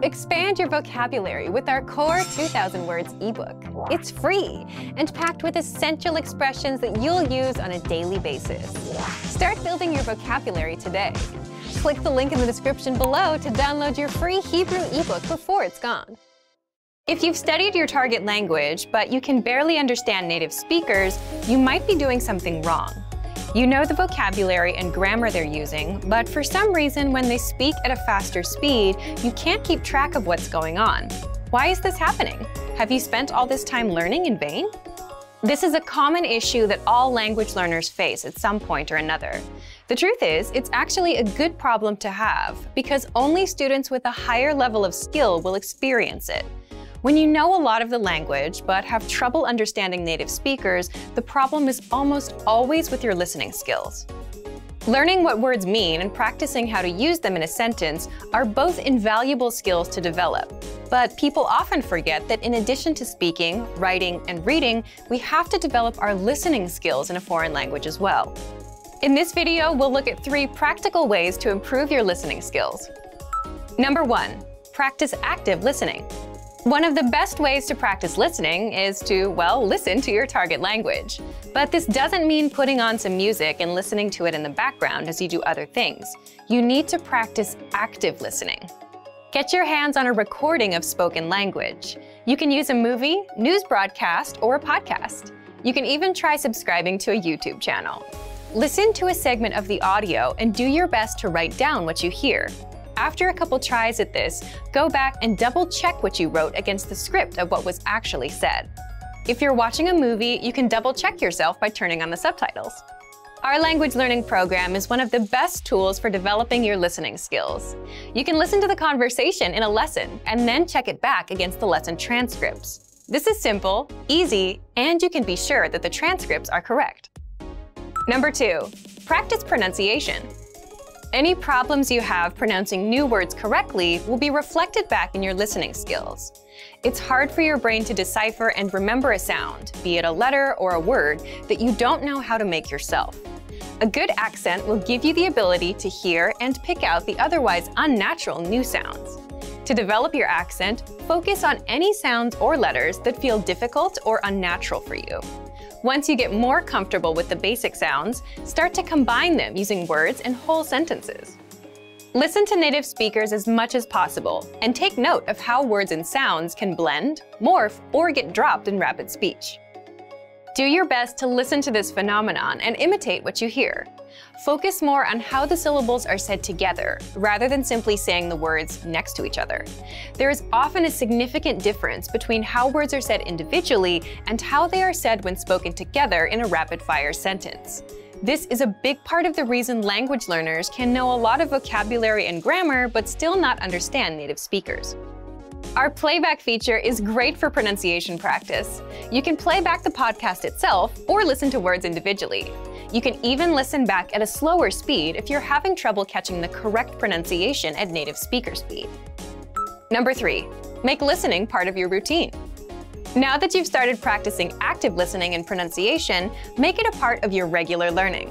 Expand your vocabulary with our Core 2000 Words ebook. It's free and packed with essential expressions that you'll use on a daily basis. Start building your vocabulary today. Click the link in the description below to download your free Hebrew ebook before it's gone. If you've studied your target language, but you can barely understand native speakers, you might be doing something wrong. You know the vocabulary and grammar they're using, but for some reason, when they speak at a faster speed, you can't keep track of what's going on. Why is this happening? Have you spent all this time learning in vain? This is a common issue that all language learners face at some point or another. The truth is, it's actually a good problem to have, because only students with a higher level of skill will experience it. When you know a lot of the language, but have trouble understanding native speakers, the problem is almost always with your listening skills. Learning what words mean and practicing how to use them in a sentence are both invaluable skills to develop. But people often forget that in addition to speaking, writing, and reading, we have to develop our listening skills in a foreign language as well. In this video, we'll look at 3 practical ways to improve your listening skills. Number 1, practice active listening. One of the best ways to practice listening is to, well, listen to your target language. But this doesn't mean putting on some music and listening to it in the background as you do other things. You need to practice active listening. Get your hands on a recording of spoken language. You can use a movie, news broadcast, or a podcast. You can even try subscribing to a YouTube channel. Listen to a segment of the audio and do your best to write down what you hear. After a couple tries at this, go back and double-check what you wrote against the script of what was actually said. If you're watching a movie, you can double-check yourself by turning on the subtitles. Our language learning program is one of the best tools for developing your listening skills. You can listen to the conversation in a lesson and then check it back against the lesson transcripts. This is simple, easy, and you can be sure that the transcripts are correct. Number 2, practice pronunciation. Any problems you have pronouncing new words correctly will be reflected back in your listening skills. It's hard for your brain to decipher and remember a sound, be it a letter or a word, that you don't know how to make yourself. A good accent will give you the ability to hear and pick out the otherwise unnatural new sounds. To develop your accent, focus on any sounds or letters that feel difficult or unnatural for you. Once you get more comfortable with the basic sounds, start to combine them using words and whole sentences. Listen to native speakers as much as possible, and take note of how words and sounds can blend, morph, or get dropped in rapid speech. Do your best to listen to this phenomenon and imitate what you hear. Focus more on how the syllables are said together, rather than simply saying the words next to each other. There is often a significant difference between how words are said individually and how they are said when spoken together in a rapid-fire sentence. This is a big part of the reason language learners can know a lot of vocabulary and grammar but still not understand native speakers. Our playback feature is great for pronunciation practice. You can play back the podcast itself or listen to words individually. You can even listen back at a slower speed if you're having trouble catching the correct pronunciation at native speaker speed. Number 3, make listening part of your routine. Now that you've started practicing active listening and pronunciation, make it a part of your regular learning.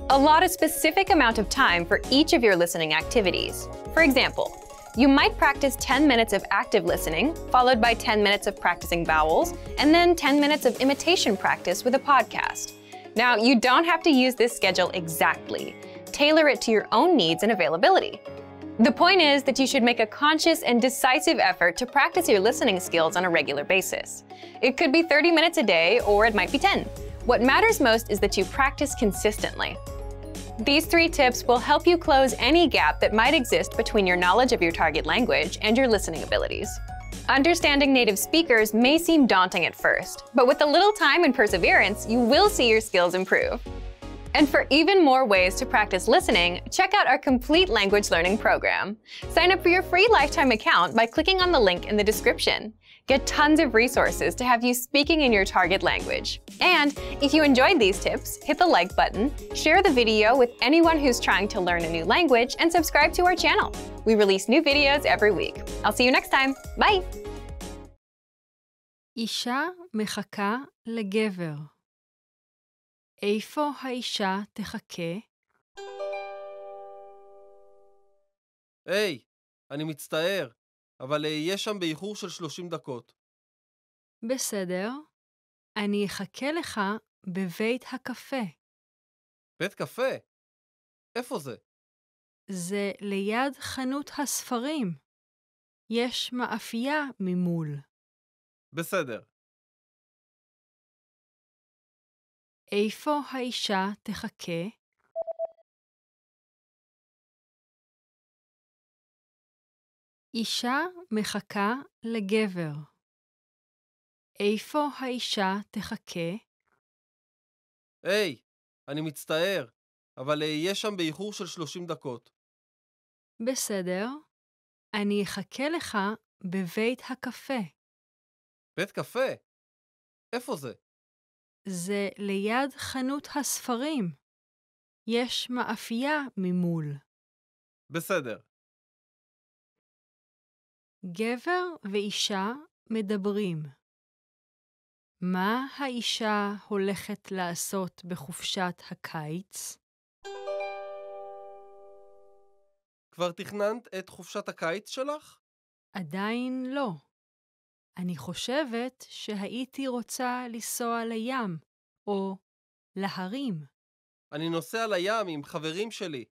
Allot a specific amount of time for each of your listening activities. For example, you might practice 10 minutes of active listening, followed by 10 minutes of practicing vowels, and then 10 minutes of imitation practice with a podcast. Now, you don't have to use this schedule exactly. Tailor it to your own needs and availability. The point is that you should make a conscious and decisive effort to practice your listening skills on a regular basis. It could be 30 minutes a day, or it might be 10. What matters most is that you practice consistently. These 3 tips will help you close any gap that might exist between your knowledge of your target language and your listening abilities. Understanding native speakers may seem daunting at first, but with a little time and perseverance, you will see your skills improve. And for even more ways to practice listening, check out our complete language learning program. Sign up for your free lifetime account by clicking on the link in the description. Get tons of resources to have you speaking in your target language. And if you enjoyed these tips, hit the like button, share the video with anyone who's trying to learn a new language, and subscribe to our channel. We release new videos every week. I'll see you next time. Bye! אישה מחכה לגבר. איפה האישה תחכה? היי, אני מצטער. אבל אהיה שם באיחור של 30 דקות. בסדר. אני אחכה לך בבית הקפה. בית קפה? איפה זה? זה ליד חנות הספרים. יש מאפייה ממול. בסדר. איפה האישה תחכה? אישה מחכה לגבר. איפה האישה תחכה? היי, אני מצטער, אבל אהיה שם באיחור של 30 דקות. בסדר. אני אחכה לך בבית הקפה. בית קפה? איפה זה? זה ליד חנות הספרים. יש מאפייה ממול. בסדר. גבר ואישה מדברים. מה האישה הולכת לעשות בחופשת הקיץ? כבר תכננת את חופשת הקיץ שלך? עדיין לא. אני חושבת שהייתי רוצה לנסוע לים או להרים. אני נוסע לים עם חברים שלי.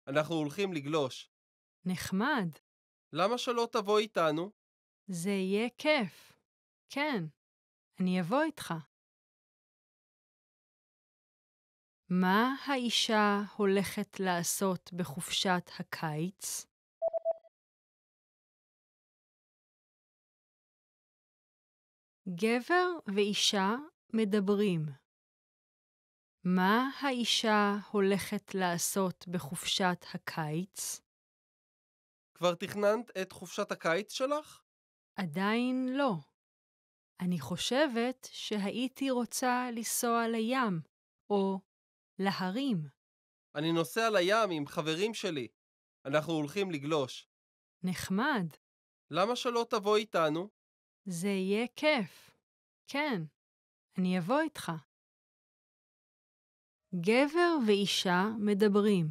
אנחנו הולכים לגלוש. נחמד. למה שלא תבוא איתנו? זה יהיה כיף. כן, אני אבוא איתך. מה האישה הולכת לעשות בחופשת הקיץ? גבר ואישה מדברים. מה האישה הולכת לעשות בחופשת הקיץ? כבר תכננת את חופשת הקיץ שלך? עדיין לא. אני חושבת שהייתי רוצה לנסוע לים או להרים. אני נוסע לים עם חברים שלי. אנחנו הולכים לגלוש. נחמד. למה שלא תבוא איתנו? זה יהיה כיף. כן, אני אבוא איתך. גבר ואישה מדברים.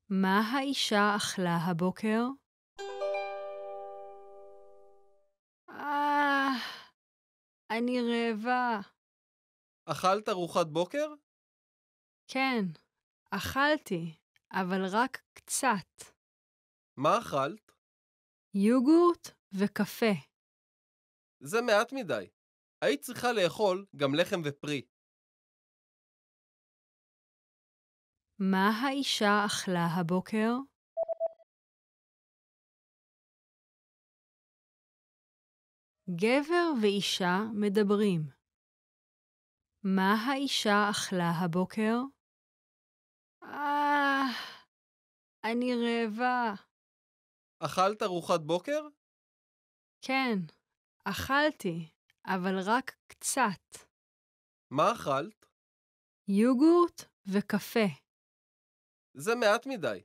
מה האישה אכלה הבוקר? אני רעבה. אכלת ארוחת בוקר? כן, אכלתי, אבל רק קצת. מה אכלת? יוגורט וקפה. זה מעט מדי. היית צריכה לאכול גם לחם ופרי. מה האישה אכלה הבוקר? גבר ואישה מדברים. מה האישה אכלה הבוקר? אני רעבה. אכלת ארוחת בוקר? כן, אכלתי, אבל רק קצת. מה אכלת? יוגורט וקפה. זה מעט מדי.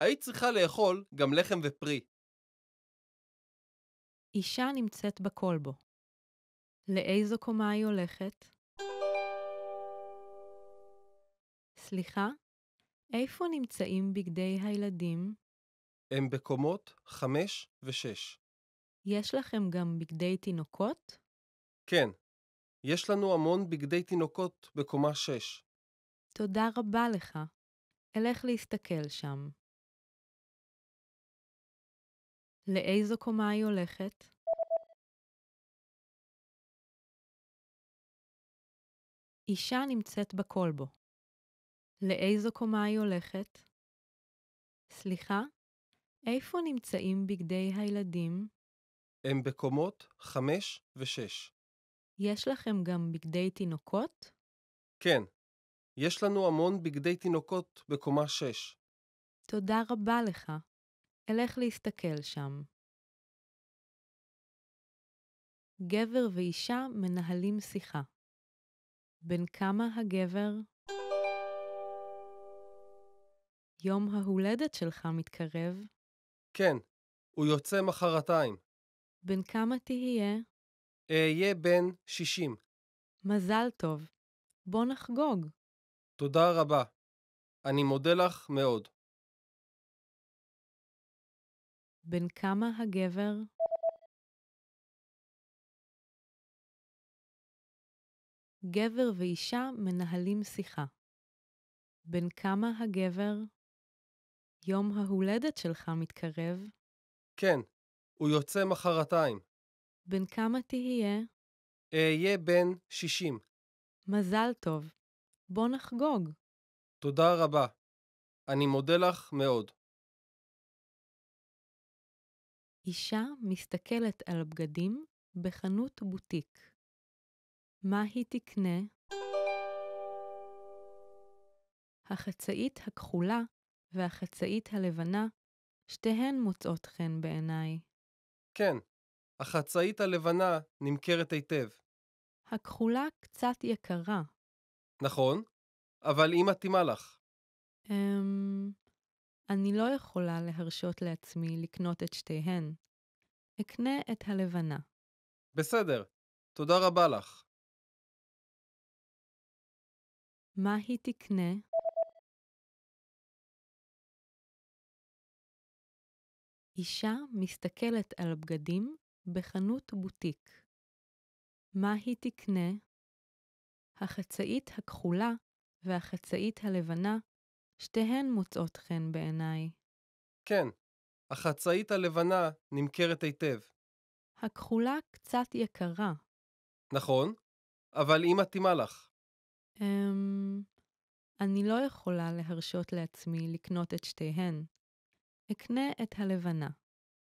היית צריכה לאכול גם לחם ופרי. אישה נמצאת בקולבו. לאיזו קומה היא הולכת? סליחה, איפה נמצאים בגדי הילדים? הם בקומות 5 ו-6. יש לכם גם בגדי תינוקות? כן, יש לנו המון בגדי תינוקות בקומה 6. תודה רבה לך. אלך להסתכל שם. לאיזו קומה היא הולכת? אישה נמצאת בקולבו. לאיזו קומה היא הולכת? סליחה, איפה נמצאים בגדי הילדים? הם בקומות 5 ו-6. יש לכם גם בגדי תינוקות? כן, יש לנו המון בגדי תינוקות בקומה 6. תודה רבה לך. אלך להסתכל שם. גבר ואישה מנהלים שיחה. בן כמה הגבר? יום ההולדת שלך מתקרב. כן, הוא יוצא מחרתיים. בן כמה תהיה? אהיה בן 60. מזל טוב. בוא נחגוג. תודה רבה. אני מודה לך מאוד. בן כמה הגבר? גבר ואישה מנהלים שיחה. בן כמה הגבר? יום ההולדת שלך מתקרב. כן, הוא יוצא מחרתיים. בן כמה תהיה? אהיה בן 60. מזל טוב. בוא נחגוג. תודה רבה. אני מודה לך מאוד. אישה מסתכלת על בגדים בחנות בוטיק. מה היא תקנה? החצאית הכחולה והחצאית הלבנה, שתיהן מוצאות חן בעיניי. כן, החצאית הלבנה נמכרת היטב. הכחולה קצת יקרה. נכון, אבל היא מתאימה לך. אני לא יכולה להרשות לעצמי לקנות את שתיהן. אקנה את הלבנה. בסדר, תודה רבה לך. מה היא תקנה? אישה מסתכלת על בגדים בחנות בוטיק. מה היא תקנה? החצאית הכחולה והחצאית הלבנה, שתיהן מוצאות חן בעיניי. כן, החצאית הלבנה נמכרת היטב. הכחולה קצת יקרה. נכון, אבל היא מתאימה לך. אני לא יכולה להרשות לעצמי לקנות את שתיהן. אקנה את הלבנה.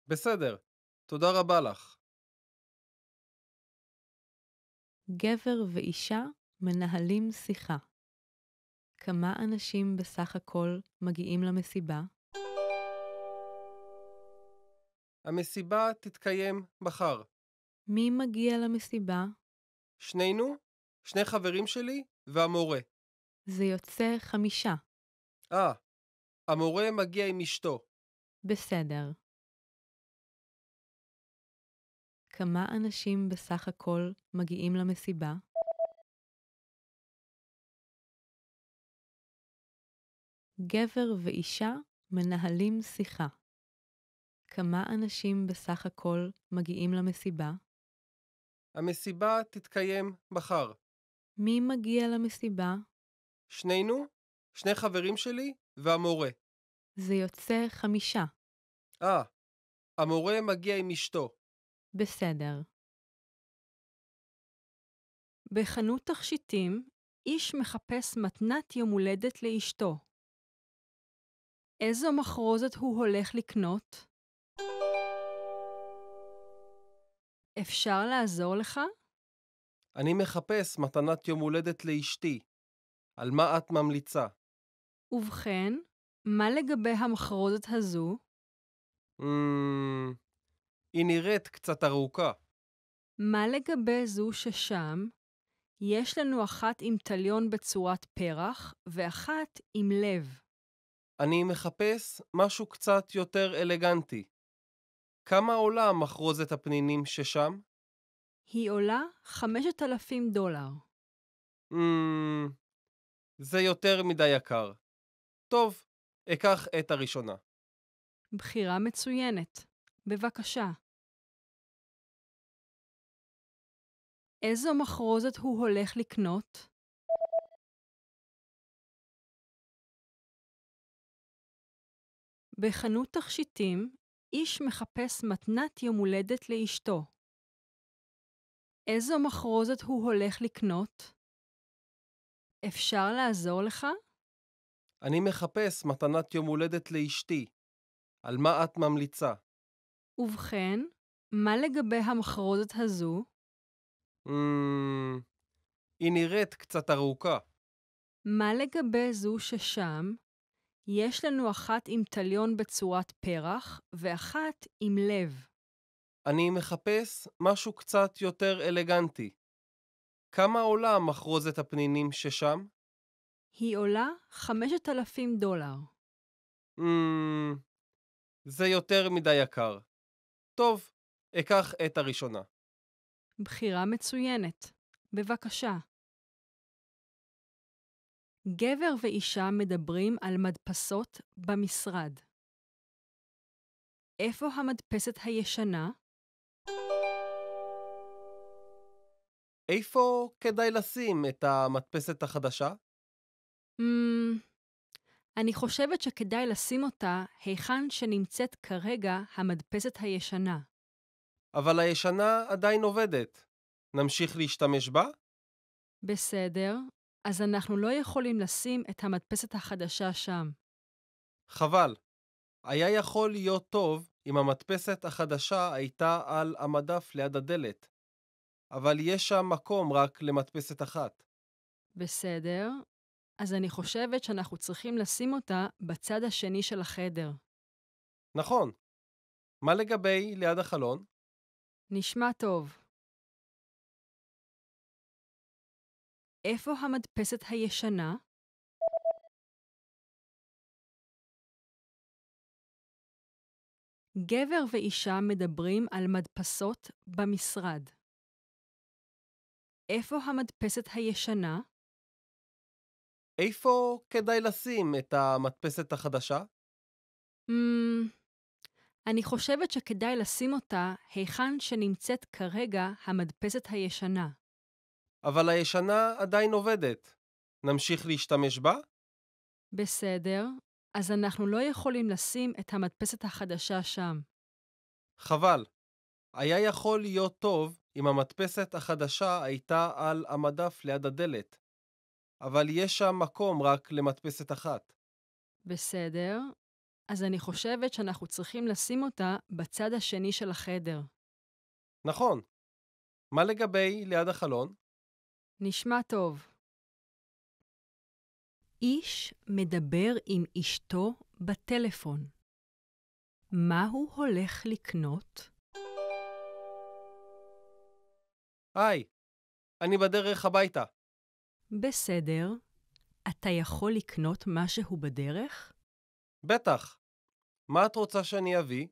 בסדר, תודה רבה לך. גבר ואישה מנהלים שיחה. כמה אנשים בסך הכל מגיעים למסיבה? המסיבה תתקיים מחר. מי מגיע למסיבה? שנינו, שני חברים שלי והמורה. זה יוצא 5. המורה מגיע עם אשתו. בסדר. כמה אנשים בסך הכל מגיעים למסיבה? גבר ואישה מנהלים שיחה. כמה אנשים בסך הכל מגיעים למסיבה? המסיבה תתקיים מחר. מי מגיע למסיבה? שנינו, שני חברים שלי והמורה. זה יוצא 5. המורה מגיע עם אשתו. בסדר. בחנות תכשיטים, איש מחפש מתנת יום הולדת לאשתו. איזו מחרוזת הוא הולך לקנות? אפשר לעזור לך? אני מחפש מתנת יום הולדת לאשתי. על מה את ממליצה? ובכן, מה לגבי המחרוזת הזו? היא נראית קצת ארוכה. מה לגבי זו ששם? יש לנו אחת עם טליון בצורת פרח ואחת עם לב. אני מחפש משהו קצת יותר אלגנטי. כמה עולה מחרוזת הפנינים ששם? היא עולה $5,000. זה יותר מדי יקר. טוב, אקח את הראשונה. בחירה מצוינת. בבקשה. איזו מחרוזת הוא הולך לקנות? בחנות תכשיטים, איש מחפש מתנת יום הולדת לאשתו. איזו מחרוזת הוא הולך לקנות? אפשר לעזור לך? אני מחפש מתנת יום הולדת לאשתי. על מה את ממליצה? ובכן, מה לגבי המחרוזת הזו? היא נראית קצת ארוכה. מה לגבי זו ששם? יש לנו אחת עם טליון בצורת פרח ואחת עם לב. אני מחפש משהו קצת יותר אלגנטי. כמה עולה מחרוזת הפנינים ששם? היא עולה $5,000. זה יותר מדי יקר. טוב, אקח את הראשונה. בחירה מצוינת. בבקשה. גבר ואישה מדברים על מדפסות במשרד. איפה המדפסת הישנה? איפה כדאי לשים את המדפסת החדשה? אני חושבת שכדאי לשים אותה היכן שנמצאת כרגע המדפסת הישנה. אבל הישנה עדיין עובדת. נמשיך להשתמש בה? בסדר, אז אנחנו לא יכולים לשים את המדפסת החדשה שם. חבל. היה יכול להיות טוב אם המדפסת החדשה הייתה על המדף ליד הדלת. אבל יש שם מקום רק למדפסת אחת. בסדר, אז אני חושבת שאנחנו צריכים לשים אותה בצד השני של החדר. נכון. מה לגבי ליד החלון? נשמע טוב. איפה המדפסת הישנה? גבר ואישה מדברים על מדפסות במשרד. איפה המדפסת הישנה? איפה כדאי לשים את המדפסת החדשה? אני חושבת שכדאי לשים אותה היכן שנמצאת כרגע המדפסת הישנה. אבל הישנה עדיין עובדת. נמשיך להשתמש בה? בסדר, אז אנחנו לא יכולים לשים את המדפסת החדשה שם. חבל. היה יכול להיות טוב אם המדפסת החדשה הייתה על המדף ליד הדלת. אבל יש שם מקום רק למדפסת אחת. בסדר, אז אני חושבת שאנחנו צריכים לשים אותה בצד השני של החדר. נכון. מה לגבי ליד החלון? נשמע טוב. איש מדבר עם אשתו בטלפון. מה הוא הולך לקנות? היי, אני בדרך הביתה. בסדר. אתה יכול לקנות משהו בדרך? בטח. מה את רוצה שאני אביא?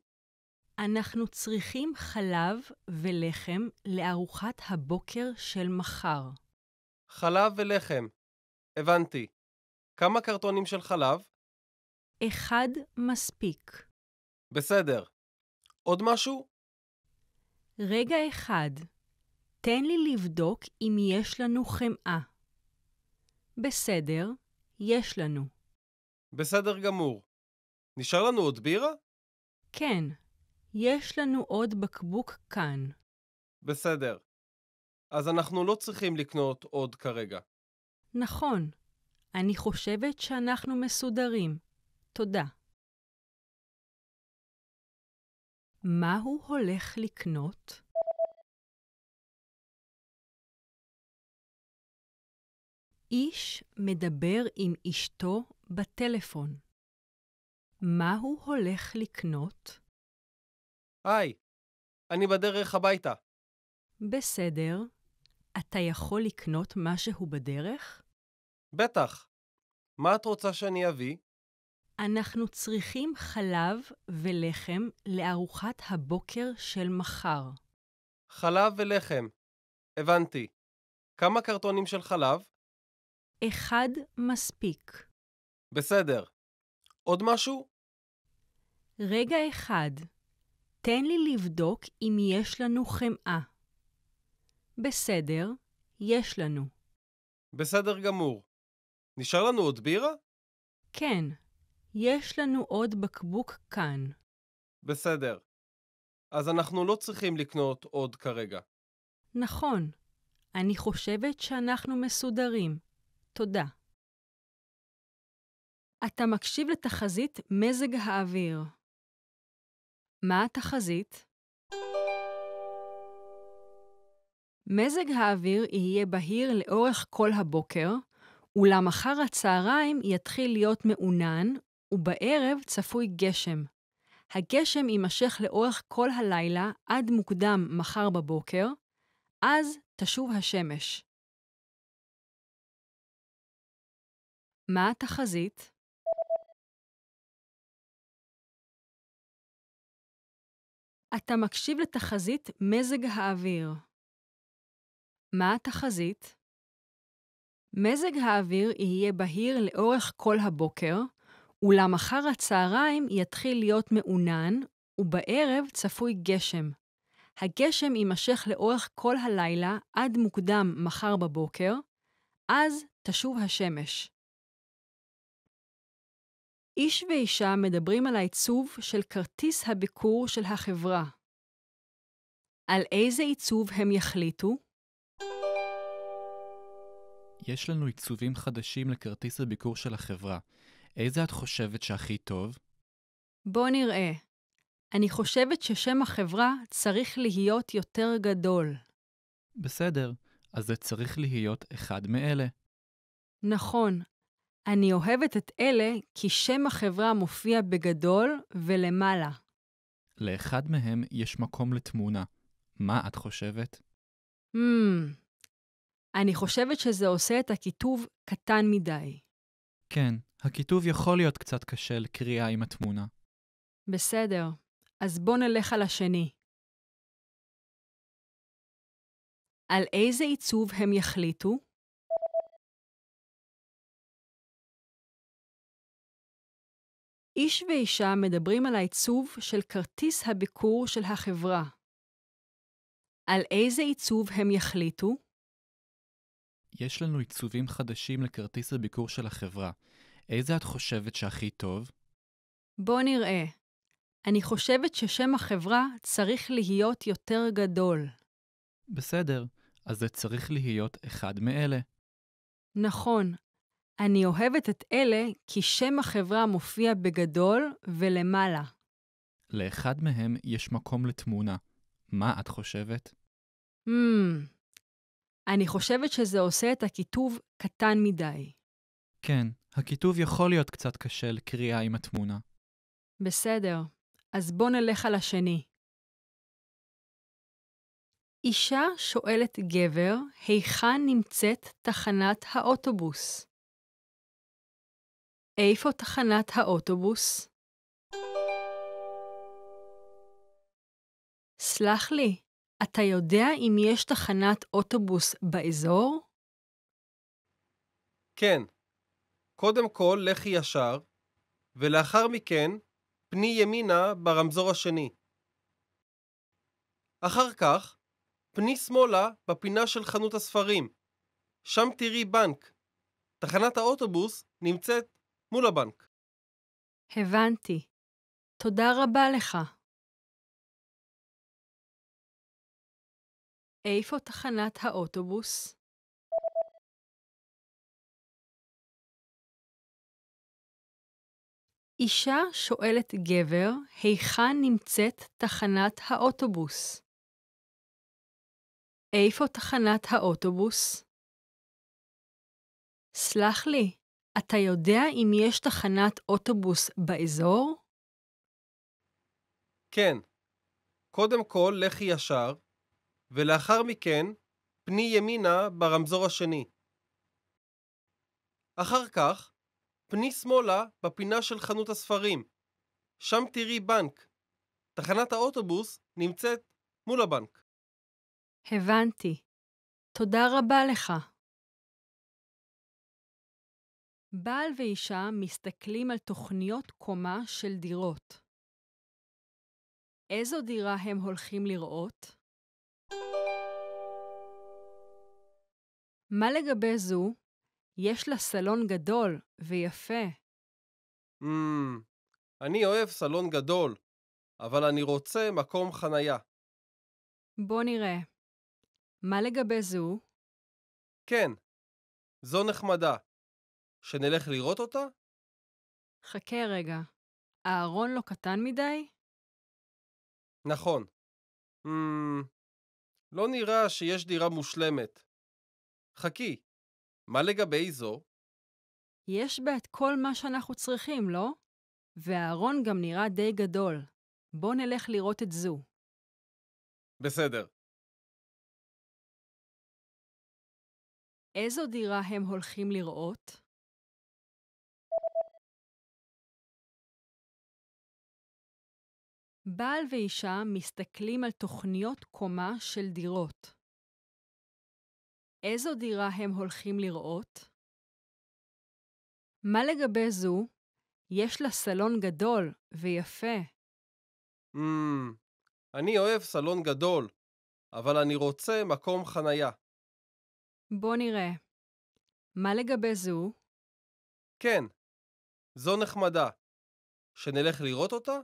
אנחנו צריכים חלב ולחם לארוחת הבוקר של מחר. חלב ולחם. הבנתי. כמה קרטונים של חלב? 1 מספיק. בסדר. עוד משהו? רגע אחד. תן לי לבדוק אם יש לנו חמאה. בסדר, יש לנו. בסדר גמור. נשאר לנו עוד בירה? כן, יש לנו עוד בקבוק כאן. בסדר. אז אנחנו לא צריכים לקנות עוד כרגע. נכון, אני חושבת שאנחנו מסודרים. תודה. מה הוא הולך לקנות? איש מדבר עם אשתו בטלפון. מה הוא הולך לקנות? היי, אני בדרך הביתה. בסדר. אתה יכול לקנות משהו בדרך? בטח. מה את רוצה שאני אביא? אנחנו צריכים חלב ולחם לארוחת הבוקר של מחר. חלב ולחם. הבנתי. כמה קרטונים של חלב? 1 מספיק. בסדר. עוד משהו? רגע אחד. תן לי לבדוק אם יש לנו חמאה. בסדר, יש לנו. בסדר גמור. נשאר לנו עוד בירה? כן, יש לנו עוד בקבוק כאן. בסדר. אז אנחנו לא צריכים לקנות עוד כרגע. נכון, אני חושבת שאנחנו מסודרים. תודה. אתה מקשיב לתחזית מזג האוויר. מה התחזית? מזג האוויר יהיה בהיר לאורך כל הבוקר, אולם אחר הצהריים יתחיל להיות מעונן, ובערב צפוי גשם. הגשם יימשך לאורך כל הלילה עד מוקדם מחר בבוקר, אז תשוב השמש. מה התחזית? אתה מקשיב לתחזית מזג האוויר. מה התחזית? מזג האוויר יהיה בהיר לאורך כל הבוקר, אולם אחר הצהריים יתחיל להיות מעונן, ובערב צפוי גשם. הגשם יימשך לאורך כל הלילה עד מוקדם מחר בבוקר, אז תשוב השמש. איש ואישה מדברים על העיצוב של כרטיס הביקור של החברה. על איזה עיצוב הם יחליטו? יש לנו עיצובים חדשים לכרטיס הביקור של החברה. איזה את חושבת שהכי טוב? בוא נראה. אני חושבת ששם החברה צריך להיות יותר גדול. בסדר, אז זה צריך להיות אחד מאלה. נכון. אני אוהבת את אלה כי שם החברה מופיע בגדול ולמעלה. לאחד מהם יש מקום לתמונה. מה את חושבת? אני חושבת שזה עושה את הכיתוב קטן מדי. כן, הכיתוב יכול להיות קצת קשה לקריאה עם התמונה. בסדר, אז בוא נלך על השני. על איזה עיצוב הם יחליטו? איש ואישה מדברים על העיצוב של כרטיס הביקור של החברה. על איזה עיצוב הם יחליטו? יש לנו עיצובים חדשים לכרטיס הביקור של החברה. איזה את חושבת שהכי טוב? בוא נראה. אני חושבת ששם החברה צריך להיות יותר גדול. בסדר, אז זה צריך להיות אחד מאלה. נכון. אני אוהבת את אלה כי שם החברה מופיע בגדול ולמעלה. לאחד מהם יש מקום לתמונה. מה את חושבת? אני חושבת שזה עושה את הכיתוב קטן מדי. כן, הכיתוב יכול להיות קצת קשה לקריאה עם התמונה. בסדר, אז בוא נלך על השני. אישה שואלת גבר, היכן נמצאת תחנת האוטובוס? איפה תחנת האוטובוס? סלח לי, אתה יודע אם יש תחנת אוטובוס באזור? כן. קודם כל לכי ישר, ולאחר מכן פני ימינה ברמזור השני. אחר כך פני שמאלה בפינה של חנות הספרים. שם תראי בנק. תחנת האוטובוס נמצאת מול הבנק. הבנתי. תודה רבה לך. איפה תחנת האוטובוס? אישה שואלת גבר, היכן נמצאת תחנת האוטובוס? איפה תחנת האוטובוס? סלח לי, אתה יודע אם יש תחנת אוטובוס באזור? כן. קודם כל לכי ישר, ולאחר מכן פני ימינה ברמזור השני. אחר כך פני שמאלה בפינה של חנות הספרים. שם תראי בנק. תחנת האוטובוס נמצאת מול הבנק. הבנתי. תודה רבה לך. בעל ואישה מסתכלים על תוכניות קומה של דירות. איזו דירה הם הולכים לראות? מה לגבי זו? יש לה סלון גדול ויפה. אני אוהב סלון גדול, אבל אני רוצה מקום חנייה. בוא נראה. מה לגבי זו? כן, זו נחמדה. שנלך לראות אותה? חכה רגע. הארון לא קטן מדי? נכון. לא נראה שיש דירה מושלמת. חכי, מה לגבי זו? יש בה את כל מה שאנחנו צריכים, לא? והארון גם נראה די גדול. בוא נלך לראות את זו. בסדר. איזו דירה הם הולכים לראות? בעל ואישה מסתכלים על תוכניות קומה של דירות. איזו דירה הם הולכים לראות? מה לגבי זו? יש לה סלון גדול ויפה. אמ... אני אוהב סלון גדול, אבל אני רוצה מקום חנייה. בוא נראה. מה לגבי זו? כן, זו נחמדה. שנלך לראות אותה?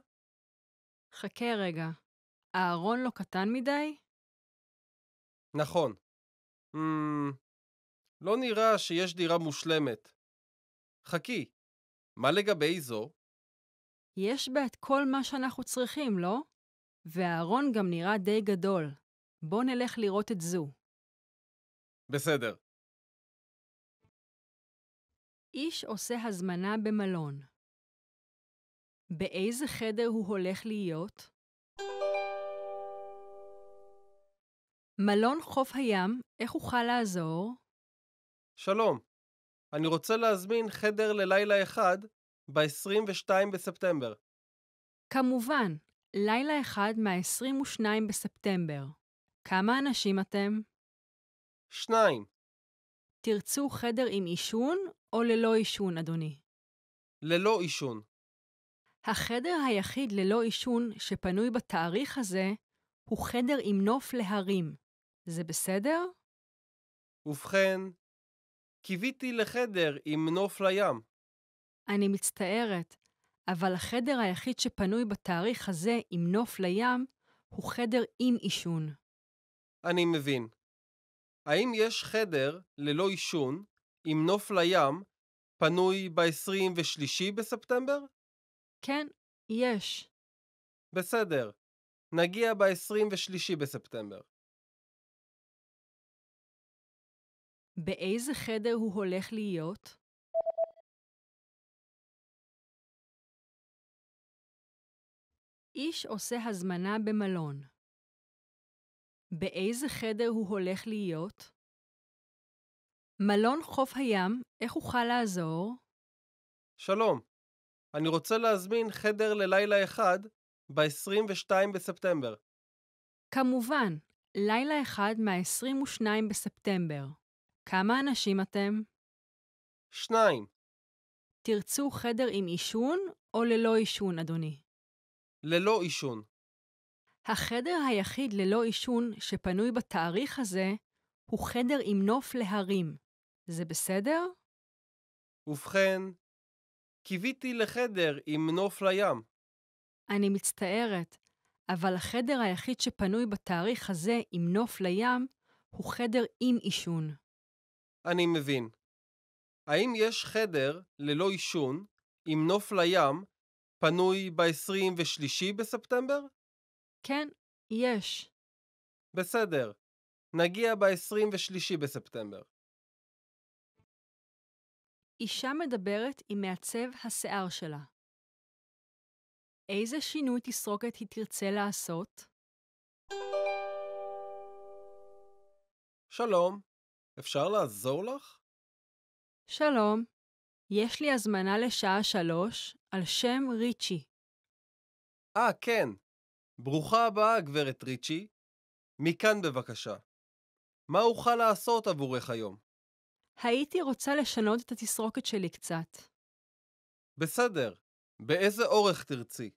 חכה רגע. הארון לא קטן מדי? נכון. לא נראה שיש דירה מושלמת. חכי, מה לגבי זו? יש בה את כל מה שאנחנו צריכים, לא? והארון גם נראה די גדול. בוא נלך לראות את זו. בסדר. איש עושה הזמנה במלון. באיזה חדר הוא הולך להיות? מלון חוף הים, איך אוכל לעזור? שלום, אני רוצה להזמין חדר ללילה אחד ב-22 בספטמבר. כמובן, לילה אחד מה-22 בספטמבר. כמה אנשים אתם? 2. תרצו חדר עם עישון או ללא עישון, אדוני? ללא עישון. החדר היחיד ללא עישון שפנוי בתאריך הזה הוא חדר עם נוף להרים. זה בסדר? ובכן, קיוויתי לחדר עם נוף לים. אני מצטערת, אבל החדר היחיד שפנוי בתאריך הזה עם נוף לים הוא חדר עם עישון. אני מבין. האם יש חדר ללא עישון עם נוף לים פנוי ב-23 בספטמבר? כן, יש. בסדר. נגיע ב-23 בספטמבר. באיזה חדר הוא הולך להיות? איש עושה הזמנה במלון. באיזה חדר הוא הולך להיות? מלון חוף הים, איך אוכל לעזור? שלום, אני רוצה להזמין חדר ללילה אחד ב-22 בספטמבר. כמובן, לילה אחד מה-22 בספטמבר. כמה אנשים אתם? 2. תרצו חדר עם עישון או ללא עישון, אדוני? ללא עישון. החדר היחיד ללא עישון שפנוי בתאריך הזה הוא חדר עם נוף להרים. זה בסדר? ובכן, קיוויתי לחדר עם נוף לים. אני מצטערת, אבל החדר היחיד שפנוי בתאריך הזה עם נוף לים הוא חדר עם עישון. אני מבין. האם יש חדר ללא עישון עם נוף לים פנוי ב-23 בספטמבר? כן, יש. בסדר. נגיע ב-23 בספטמבר. אישה מדברת עם מעצב השיער שלה. איזה שינוי תסרוקת היא תרצה לעשות? שלום, אפשר לעזור לך? שלום, יש לי הזמנה לשעה 3 על שם ריצ'י. כן. ברוכה הבאה, גברת ריצ'י. מכאן בבקשה. מה אוכל לעשות עבורך היום? הייתי רוצה לשנות את התסרוקת שלי קצת. בסדר. באיזה אורך תרצי?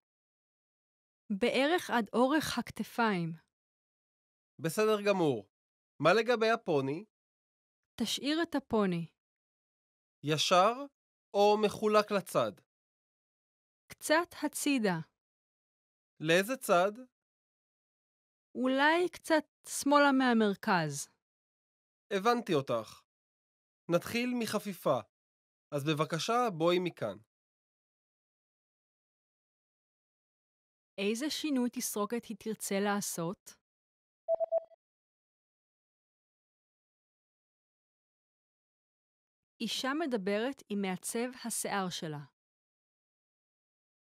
בערך עד אורך הכתפיים. בסדר גמור. מה לגבי הפוני? תשאיר את הפוני. ישר או מחולק לצד? קצת הצידה. לאיזה צד? אולי קצת שמאלה מהמרכז. הבנתי אותך. נתחיל מחפיפה. אז בבקשה בואי מכאן. איזה שינוי תסרוקת היא תרצה לעשות? אישה מדברת עם מעצב השיער שלה.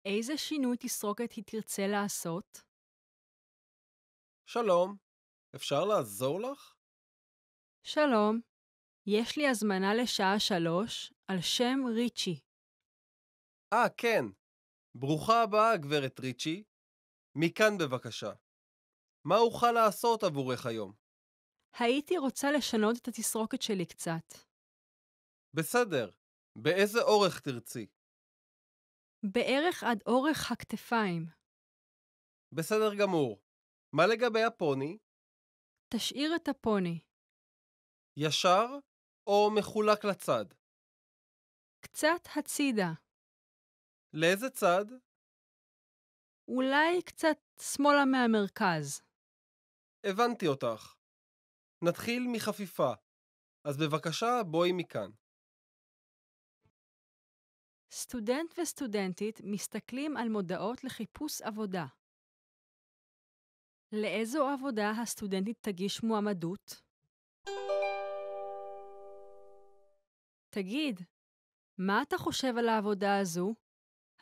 איזה שינוי תסרוקת היא תרצה לעשות? שלום, אפשר לעזור לך? שלום, יש לי הזמנה לשעה 3 על שם ריצ'י. כן. ברוכה הבאה, גברת ריצ'י. מכאן בבקשה. מה אוכל לעשות עבורך היום? הייתי רוצה לשנות את התסרוקת שלי קצת. בסדר. באיזה אורך תרצי? בערך עד אורך הכתפיים. בסדר גמור. מה לגבי הפוני? תשאיר את הפוני. ישר או מחולק לצד? קצת הצידה. לאיזה צד? אולי קצת שמאלה מהמרכז. הבנתי אותך. נתחיל מחפיפה. אז בבקשה בואי מכאן. סטודנט וסטודנטית מסתכלים על מודעות לחיפוש עבודה. לאיזו עבודה הסטודנטית תגיש מועמדות? תגיד, מה אתה חושב על העבודה הזו?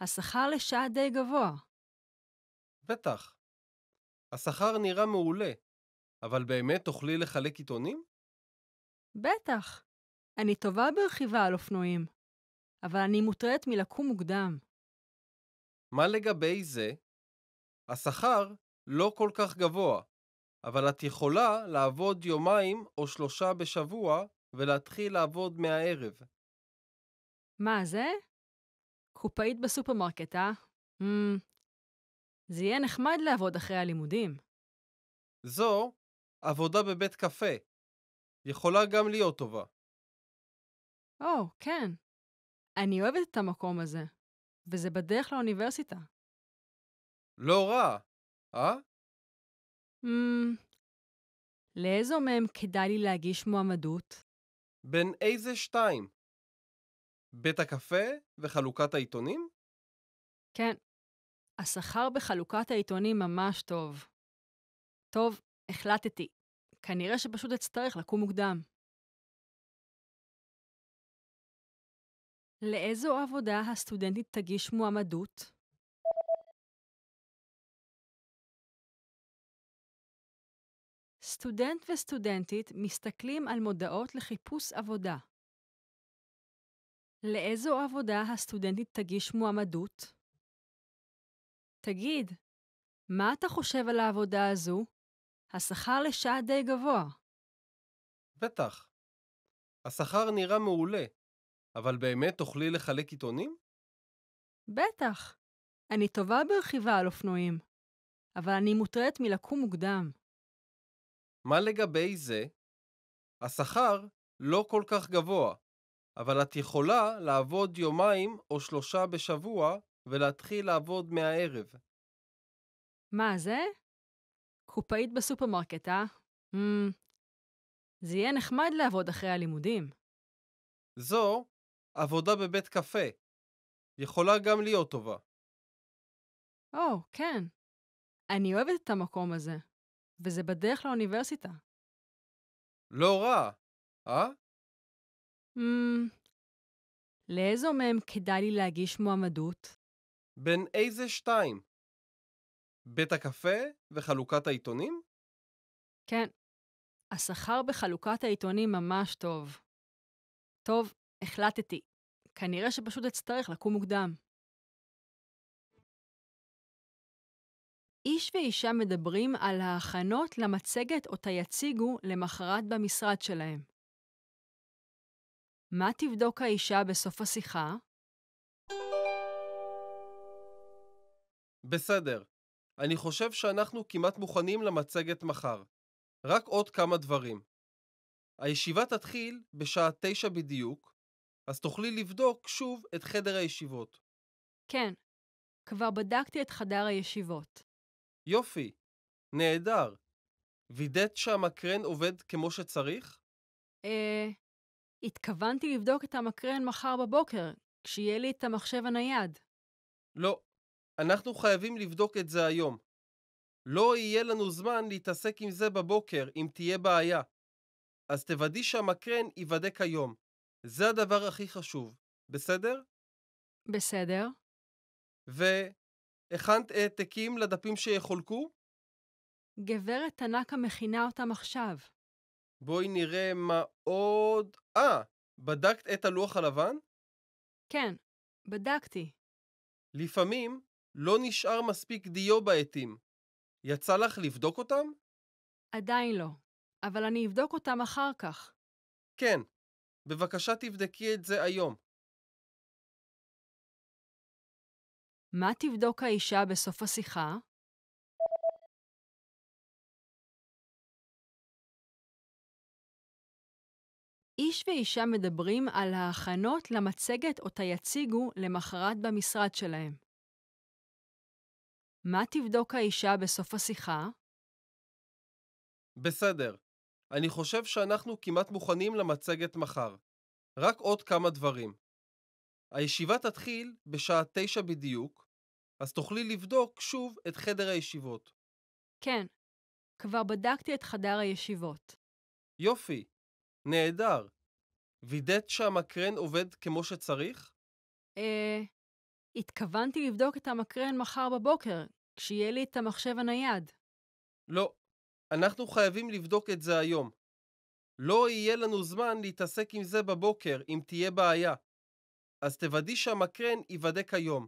השכר לשעה די גבוה. בטח. השכר נראה מעולה, אבל באמת תוכלי לחלק עיתונים? בטח. אני טובה ברכיבה על אופנועים, אבל אני מוטרדת מלקום מוקדם. מה לגבי זה? השכר לא כל כך גבוה, אבל את יכולה לעבוד 2 או 3 בשבוע ולהתחיל לעבוד מהערב. מה זה? קופאית בסופרמרקט, אה? זה יהיה נחמד לעבוד אחרי הלימודים. זו עבודה בבית קפה. יכולה גם להיות טובה. כן. אני אוהבת את המקום הזה, וזה בדרך לאוניברסיטה. לא רע, אה? לאיזו מהם כדאי לי להגיש מועמדות? בין איזה 2? בית הקפה וחלוקת העיתונים? כן. השכר בחלוקת העיתונים ממש טוב. טוב, החלטתי. כנראה שפשוט אצטרך לקום מוקדם. לאיזו עבודה הסטודנטית תגיש מועמדות? סטודנט וסטודנטית מסתכלים על מודעות לחיפוש עבודה. לאיזו עבודה הסטודנטית תגיש מועמדות? תגיד, מה אתה חושב על העבודה הזו? השכר לשעה די גבוה. בטח. השכר נראה מעולה, אבל באמת תוכלי לחלק עיתונים? בטח. אני טובה ברכיבה על אופנועים, אבל אני מוטרדת מלקום מוקדם. מה לגבי זה? השכר לא כל כך גבוה, אבל את יכולה לעבוד 2 או 3 בשבוע ולהתחיל לעבוד מהערב. מה זה? קופאית בסופרמרקט, אה? זה יהיה נחמד לעבוד אחרי הלימודים. זו עבודה בבית קפה. יכולה גם להיות טובה. כן. אני אוהבת את המקום הזה, וזה בדרך לאוניברסיטה. לא רע, אה? לאיזו מהם כדאי לי להגיש מועמדות? בין איזה 2? בית הקפה וחלוקת העיתונים? כן. השכר בחלוקת העיתונים ממש טוב. טוב, החלטתי. כנראה שפשוט אצטרך לקום מוקדם. איש ואישה מדברים על ההכנות למצגת אותה יציגו למחרת במשרד שלהם. מה תבדוק האישה בסוף השיחה? בסדר. אני חושב שאנחנו כמעט מוכנים למצגת מחר. רק עוד כמה דברים. הישיבה תתחיל בשעה 9 בדיוק, אז תוכלי לבדוק שוב את חדר הישיבות. כן, כבר בדקתי את חדר הישיבות. יופי, נהדר. וידאת שהמקרן עובד כמו שצריך? התכוונתי לבדוק את המקרן מחר בבוקר, כשיהיה לי את המחשב הנייד. לא, אנחנו חייבים לבדוק את זה היום. לא יהיה לנו זמן להתעסק עם זה בבוקר אם תהיה בעיה. אז תוודאי שהמקרן ייבדק היום. זה הדבר הכי חשוב, בסדר? בסדר. והכנת העתקים לדפים שיחולקו? גברת תנקה מכינה אותם עכשיו. בואי נראה מה עוד... בדקת את הלוח הלבן? כן, בדקתי. לפעמים לא נשאר מספיק דיו בעטים. יצא לך לבדוק אותם? עדיין לא, אבל אני אבדוק אותם אחר כך. כן, בבקשה תבדקי את זה היום. מה תבדוק האישה בסוף השיחה? איש ואישה מדברים על ההכנות למצגת אותה יציגו למחרת במשרד שלהם. מה תבדוק האישה בסוף השיחה? בסדר. אני חושב שאנחנו כמעט מוכנים למצגת מחר. רק עוד כמה דברים. הישיבה תתחיל בשעה 9 בדיוק, אז תוכלי לבדוק שוב את חדר הישיבות. כן, כבר בדקתי את חדר הישיבות. יופי, נהדר. וידאת שהמקרן עובד כמו שצריך? התכוונתי לבדוק את המקרן מחר בבוקר, כשיהיה לי את המחשב הנייד. לא, אנחנו חייבים לבדוק את זה היום. לא יהיה לנו זמן להתעסק עם זה בבוקר אם תהיה בעיה. אז תוודאי שהמקרן ייבדק היום.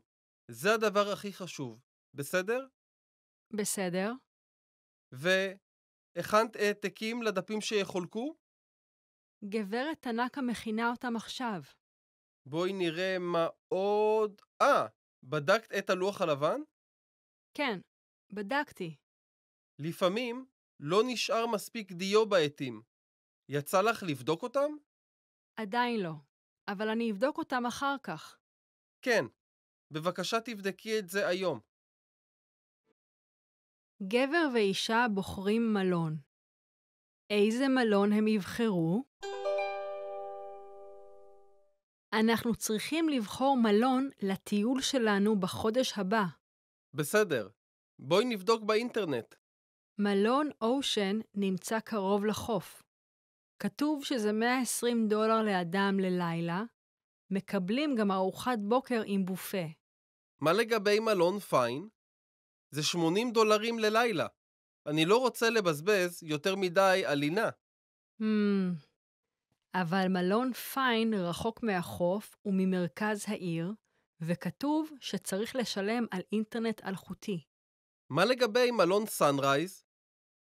זה הדבר הכי חשוב, בסדר? בסדר. והכנת העתקים לדפים שיחולקו? גברת תנקה מכינה אותם עכשיו. בואי נראה מה עוד... בדקת את הלוח הלבן? כן, בדקתי. לפעמים לא נשאר מספיק דיו בעטים. יצא לך לבדוק אותם? עדיין לא, אבל אני אבדוק אותם אחר כך. כן. בבקשה תבדקי את זה היום. גבר ואישה בוחרים מלון. איזה מלון הם יבחרו? אנחנו צריכים לבחור מלון לטיול שלנו בחודש הבא. בסדר. בואי נבדוק באינטרנט. מלון אושן נמצא קרוב לחוף. כתוב שזה $120 לאדם ללילה. מקבלים גם ארוחת בוקר עם בופה. מה לגבי מלון פיין? זה $80 ללילה. אני לא רוצה לבזבז יותר מדי על לינה. אבל מלון פיין רחוק מהחוף וממרכז העיר, וכתוב שצריך לשלם על אינטרנט אלחוטי. מה לגבי מלון סנרייז?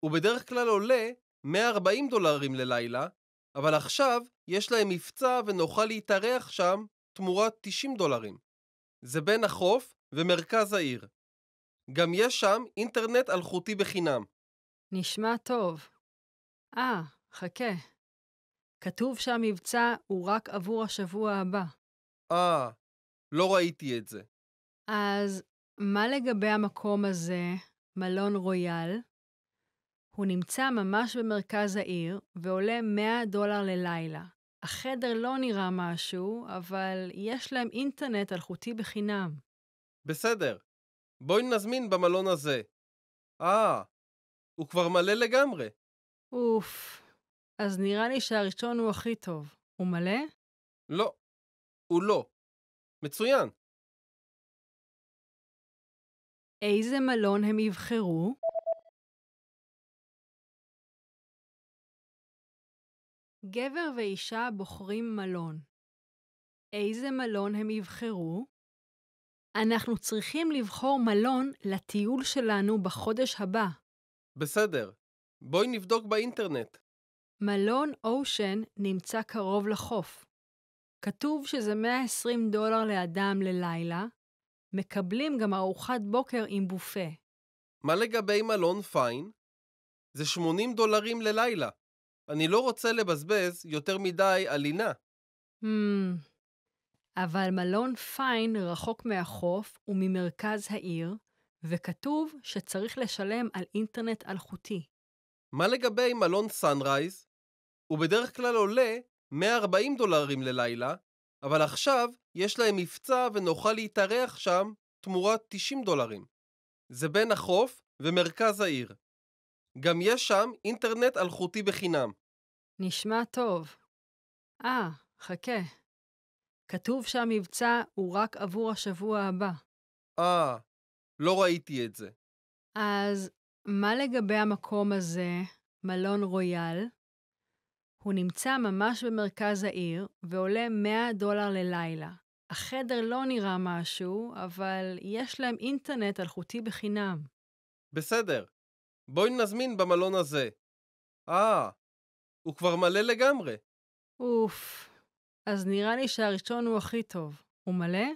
הוא בדרך כלל עולה $140 ללילה, אבל עכשיו יש להם מבצע ונוכל להתארח שם תמורת $90. זה בין החוף ומרכז העיר. גם יש שם אינטרנט אלחוטי בחינם. נשמע טוב. חכה. כתוב שהמבצע הוא רק עבור השבוע הבא. לא ראיתי את זה. אז מה לגבי המקום הזה, מלון רויאל? הוא נמצא ממש במרכז העיר ועולה $100 ללילה. החדר לא נראה משהו, אבל יש להם אינטרנט אלחוטי בחינם. בסדר. בואי נזמין במלון הזה. הוא כבר מלא לגמרי. אז נראה לי שהראשון הוא הכי טוב. הוא מלא? לא, הוא לא. מצוין. איזה מלון הם יבחרו? גבר ואישה בוחרים מלון. איזה מלון הם יבחרו? אנחנו צריכים לבחור מלון לטיול שלנו בחודש הבא. בסדר. בואי נבדוק באינטרנט. מלון אושן נמצא קרוב לחוף. כתוב שזה $120 לאדם ללילה. מקבלים גם ארוחת בוקר עם בופה. מה לגבי מלון פיין? זה $80 ללילה. אני לא רוצה לבזבז יותר מדי על לינה. אבל מלון פיין רחוק מהחוף וממרכז העיר, וכתוב שצריך לשלם על אינטרנט אלחוטי. מה לגבי מלון סנרייז? הוא בדרך כלל עולה $140 ללילה, אבל עכשיו יש להם מבצע ונוכל להתארח שם תמורת $90. זה בין החוף ומרכז העיר. גם יש שם אינטרנט אלחוטי בחינם. נשמע טוב. חכה. כתוב שהמבצע הוא רק עבור השבוע הבא. לא ראיתי את זה. אז מה לגבי המקום הזה, מלון רויאל? הוא נמצא ממש במרכז העיר ועולה $100 ללילה. החדר לא נראה משהו, אבל יש להם אינטרנט אלחוטי בחינם. בסדר. בואי נזמין במלון הזה. הוא כבר מלא לגמרי. אז נראה לי שהראשון הוא הכי טוב. הוא מלא?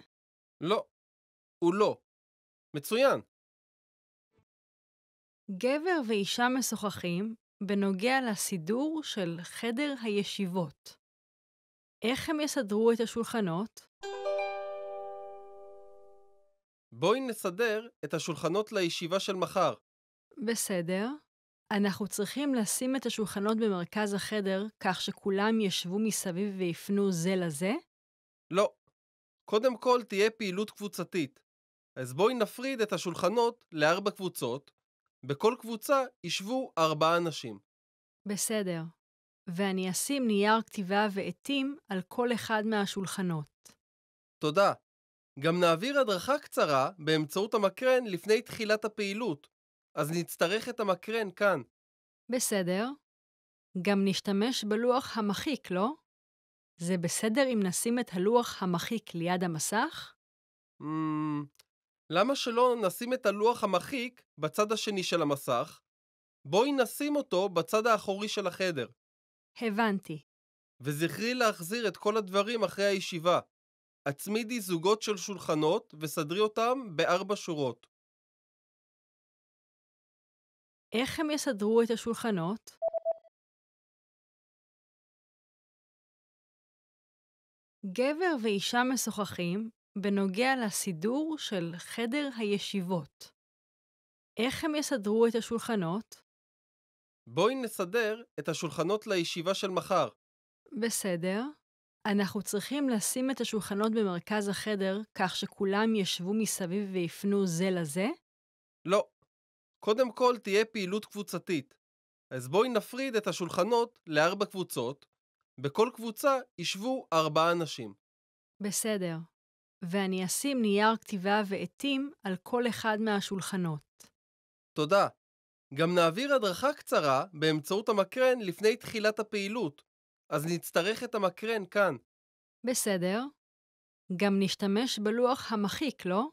לא, הוא לא. מצוין. גבר ואישה משוחחים בנוגע לסידור של חדר הישיבות. איך הם יסדרו את השולחנות? בואי נסדר את השולחנות לישיבה של מחר. בסדר. אנחנו צריכים לשים את השולחנות במרכז החדר כך שכולם ישבו מסביב ויפנו זה לזה? לא. קודם כל תהיה פעילות קבוצתית. אז בואי נפריד את השולחנות ל4 קבוצות. בכל קבוצה ישבו 4 אנשים. בסדר. ואני אשים נייר כתיבה ועטים על כל אחד מהשולחנות. תודה. גם נעביר הדרכה קצרה באמצעות המקרן לפני תחילת הפעילות. אז נצטרך את המקרן כאן. בסדר. גם נשתמש בלוח המחיק, לא? זה בסדר אם נשים את הלוח המחיק ליד המסך? למה שלא נשים את הלוח המחיק בצד השני של המסך? בואי נשים אותו בצד האחורי של החדר. הבנתי. וזכרי להחזיר את כל הדברים אחרי הישיבה. הצמידי זוגות של שולחנות וסדרי אותם ב4 שורות. איך הם יסדרו את השולחנות? גבר ואישה משוחחים בנוגע לסידור של חדר הישיבות. איך הם יסדרו את השולחנות? בואי נסדר את השולחנות לישיבה של מחר. בסדר. אנחנו צריכים לשים את השולחנות במרכז החדר כך שכולם ישבו מסביב ויפנו זה לזה? לא. קודם כל תהיה פעילות קבוצתית. אז בואי נפריד את השולחנות ל4 קבוצות. בכל קבוצה ישבו 4 אנשים. בסדר. ואני אשים נייר כתיבה ועטים על כל אחד מהשולחנות. תודה. גם נעביר הדרכה קצרה באמצעות המקרן לפני תחילת הפעילות. אז נצטרך את המקרן כאן. בסדר. גם נשתמש בלוח המחיק, לא?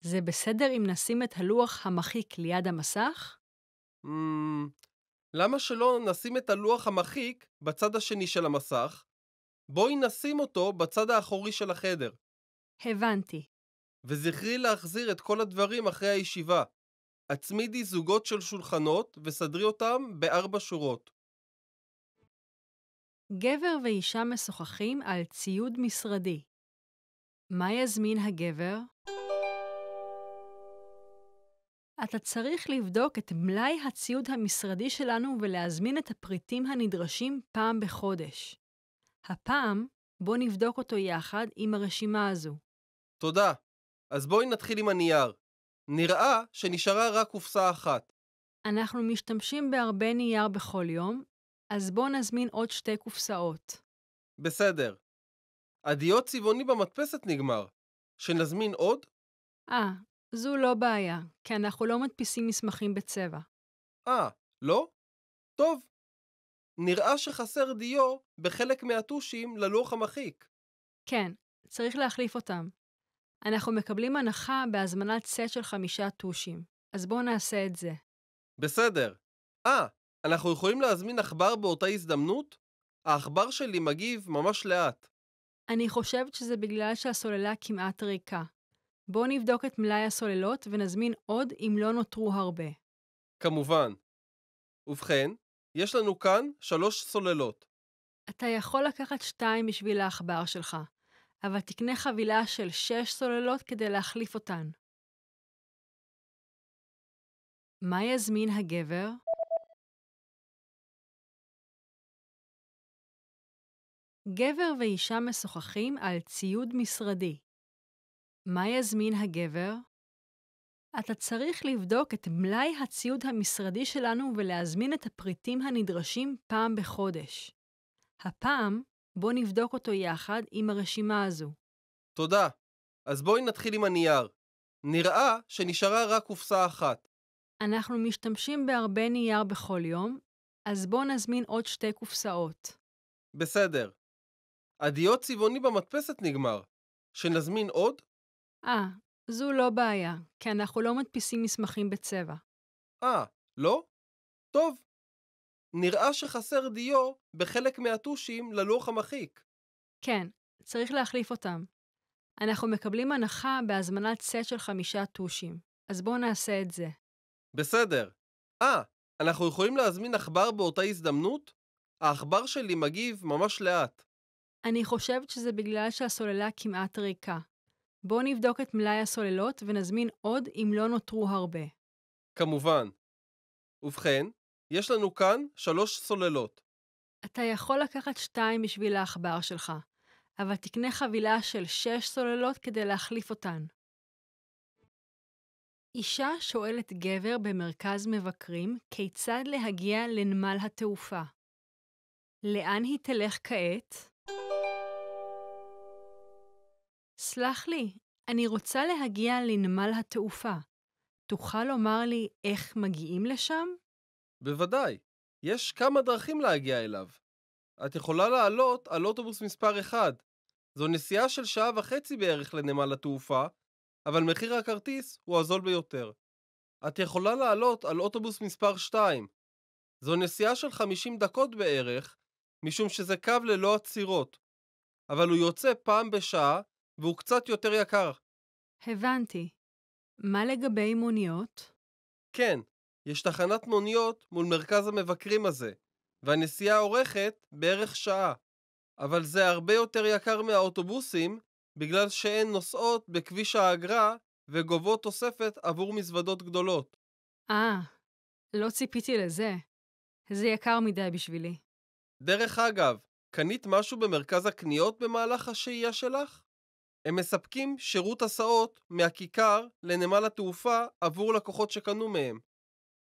זה בסדר אם נשים את הלוח המחיק ליד המסך? למה שלא נשים את הלוח המחיק בצד השני של המסך? בואי נשים אותו בצד האחורי של החדר. הבנתי. וזכרי להחזיר את כל הדברים אחרי הישיבה. הצמידי זוגות של שולחנות וסדרי אותם ב4 שורות. גבר ואישה משוחחים על ציוד משרדי. מה יזמין הגבר? אתה צריך לבדוק את מלאי הציוד המשרדי שלנו ולהזמין את הפריטים הנדרשים פעם בחודש. הפעם בוא נבדוק אותו יחד עם הרשימה הזו. תודה. אז בואי נתחיל עם הנייר. נראה שנשארה רק קופסה אחת. אנחנו משתמשים בהרבה נייר בכל יום, אז בוא נזמין עוד 2 קופסאות. בסדר. הדיוט צבעוני במדפסת נגמר. שנזמין עוד? זו לא בעיה, כי אנחנו לא מדפיסים מסמכים בצבע. לא? טוב. נראה שחסר דיו בחלק מהטושים ללוח המחיק. כן, צריך להחליף אותם. אנחנו מקבלים הנחה בהזמנת סט של 5 טושים, אז בואו נעשה את זה. בסדר. אנחנו יכולים להזמין עכבר באותה הזדמנות? העכבר שלי מגיב ממש לאט. אני חושבת שזה בגלל שהסוללה כמעט ריקה. בואו נבדוק את מלאי הסוללות ונזמין עוד אם לא נותרו הרבה. כמובן. ובכן, יש לנו כאן 3 סוללות. אתה יכול לקחת 2 בשביל העכבר שלך, אבל תקנה חבילה של 6 סוללות כדי להחליף אותן. מה יזמין הגבר? גבר ואישה משוחחים על ציוד משרדי. מה יזמין הגבר? אתה צריך לבדוק את מלאי הציוד המשרדי שלנו ולהזמין את הפריטים הנדרשים פעם בחודש. הפעם בוא נבדוק אותו יחד עם הרשימה הזו. תודה. אז בואי נתחיל עם הנייר. נראה שנשארה רק קופסה אחת. אנחנו משתמשים בהרבה נייר בכל יום, אז בוא נזמין עוד 2 קופסאות. בסדר. הדיוט צבעוני במדפסת נגמר. שנזמין עוד? זו לא בעיה, כי אנחנו לא מדפיסים מסמכים בצבע. לא? טוב. נראה שחסר דיו בחלק מהטושים ללוח המחיק. כן, צריך להחליף אותם. אנחנו מקבלים הנחה בהזמנת סט של 5 טושים, אז בואו נעשה את זה. בסדר. אנחנו יכולים להזמין עכבר באותה הזדמנות? העכבר שלי מגיב ממש לאט. אני חושבת שזה בגלל שהסוללה כמעט ריקה. בואו נבדוק את מלאי הסוללות ונזמין עוד אם לא נותרו הרבה. כמובן. ובכן, יש לנו כאן 3 סוללות. אתה יכול לקחת 2 בשביל העכבר שלך, אבל תקנה חבילה של 6 סוללות כדי להחליף אותן. אישה שואלת גבר במרכז מבקרים כיצד להגיע לנמל התעופה. לאן היא תלך כעת? סלח לי, אני רוצה להגיע לנמל התעופה. תוכל לומר לי איך מגיעים לשם? בוודאי, יש כמה דרכים להגיע אליו. את יכולה לעלות על אוטובוס מספר 1. זו נסיעה של 1.5 שעות בערך לנמל התעופה, אבל מחיר הכרטיס הוא הזול ביותר. את יכולה לעלות על אוטובוס מספר 2. זו נסיעה של 50 דקות בערך, משום שזה קו ללא עצירות, אבל הוא יוצא פעם בשעה והוא קצת יותר יקר. הבנתי. מה לגבי מוניות? כן, יש תחנת מוניות מול מרכז המבקרים הזה, והנסיעה אורכת בערך שעה, אבל זה הרבה יותר יקר מהאוטובוסים, בגלל שהן נוסעות בכביש האגרה וגובות תוספת עבור מזוודות גדולות. לא ציפיתי לזה. זה יקר מדי בשבילי. דרך אגב, קנית משהו במרכז הקניות במהלך השהייה שלך? הם מספקים שירות הסעות מהכיכר לנמל התעופה עבור לקוחות שקנו מהם.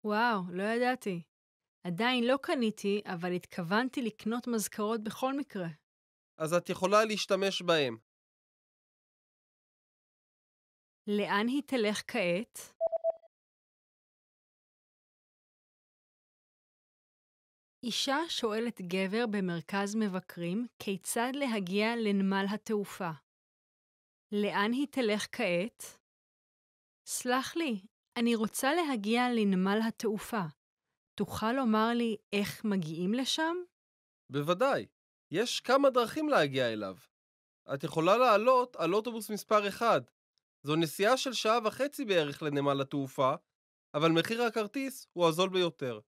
וואו, לא ידעתי. עדיין לא קניתי, אבל התכוונתי לקנות מזכרות בכל מקרה. אז את יכולה להשתמש בהם. לאן היא תלך כעת? אישה שואלת גבר במרכז מבקרים כיצד להגיע לנמל התעופה. לאן היא תלך כעת? סלח לי, אני רוצה להגיע לנמל התעופה. תוכל לומר לי איך מגיעים לשם? בוודאי, יש כמה דרכים להגיע אליו. את יכולה לעלות על אוטובוס מספר 1. זו נסיעה של 1.5 שעות בערך לנמל התעופה, אבל מחיר הכרטיס הוא הזול ביותר.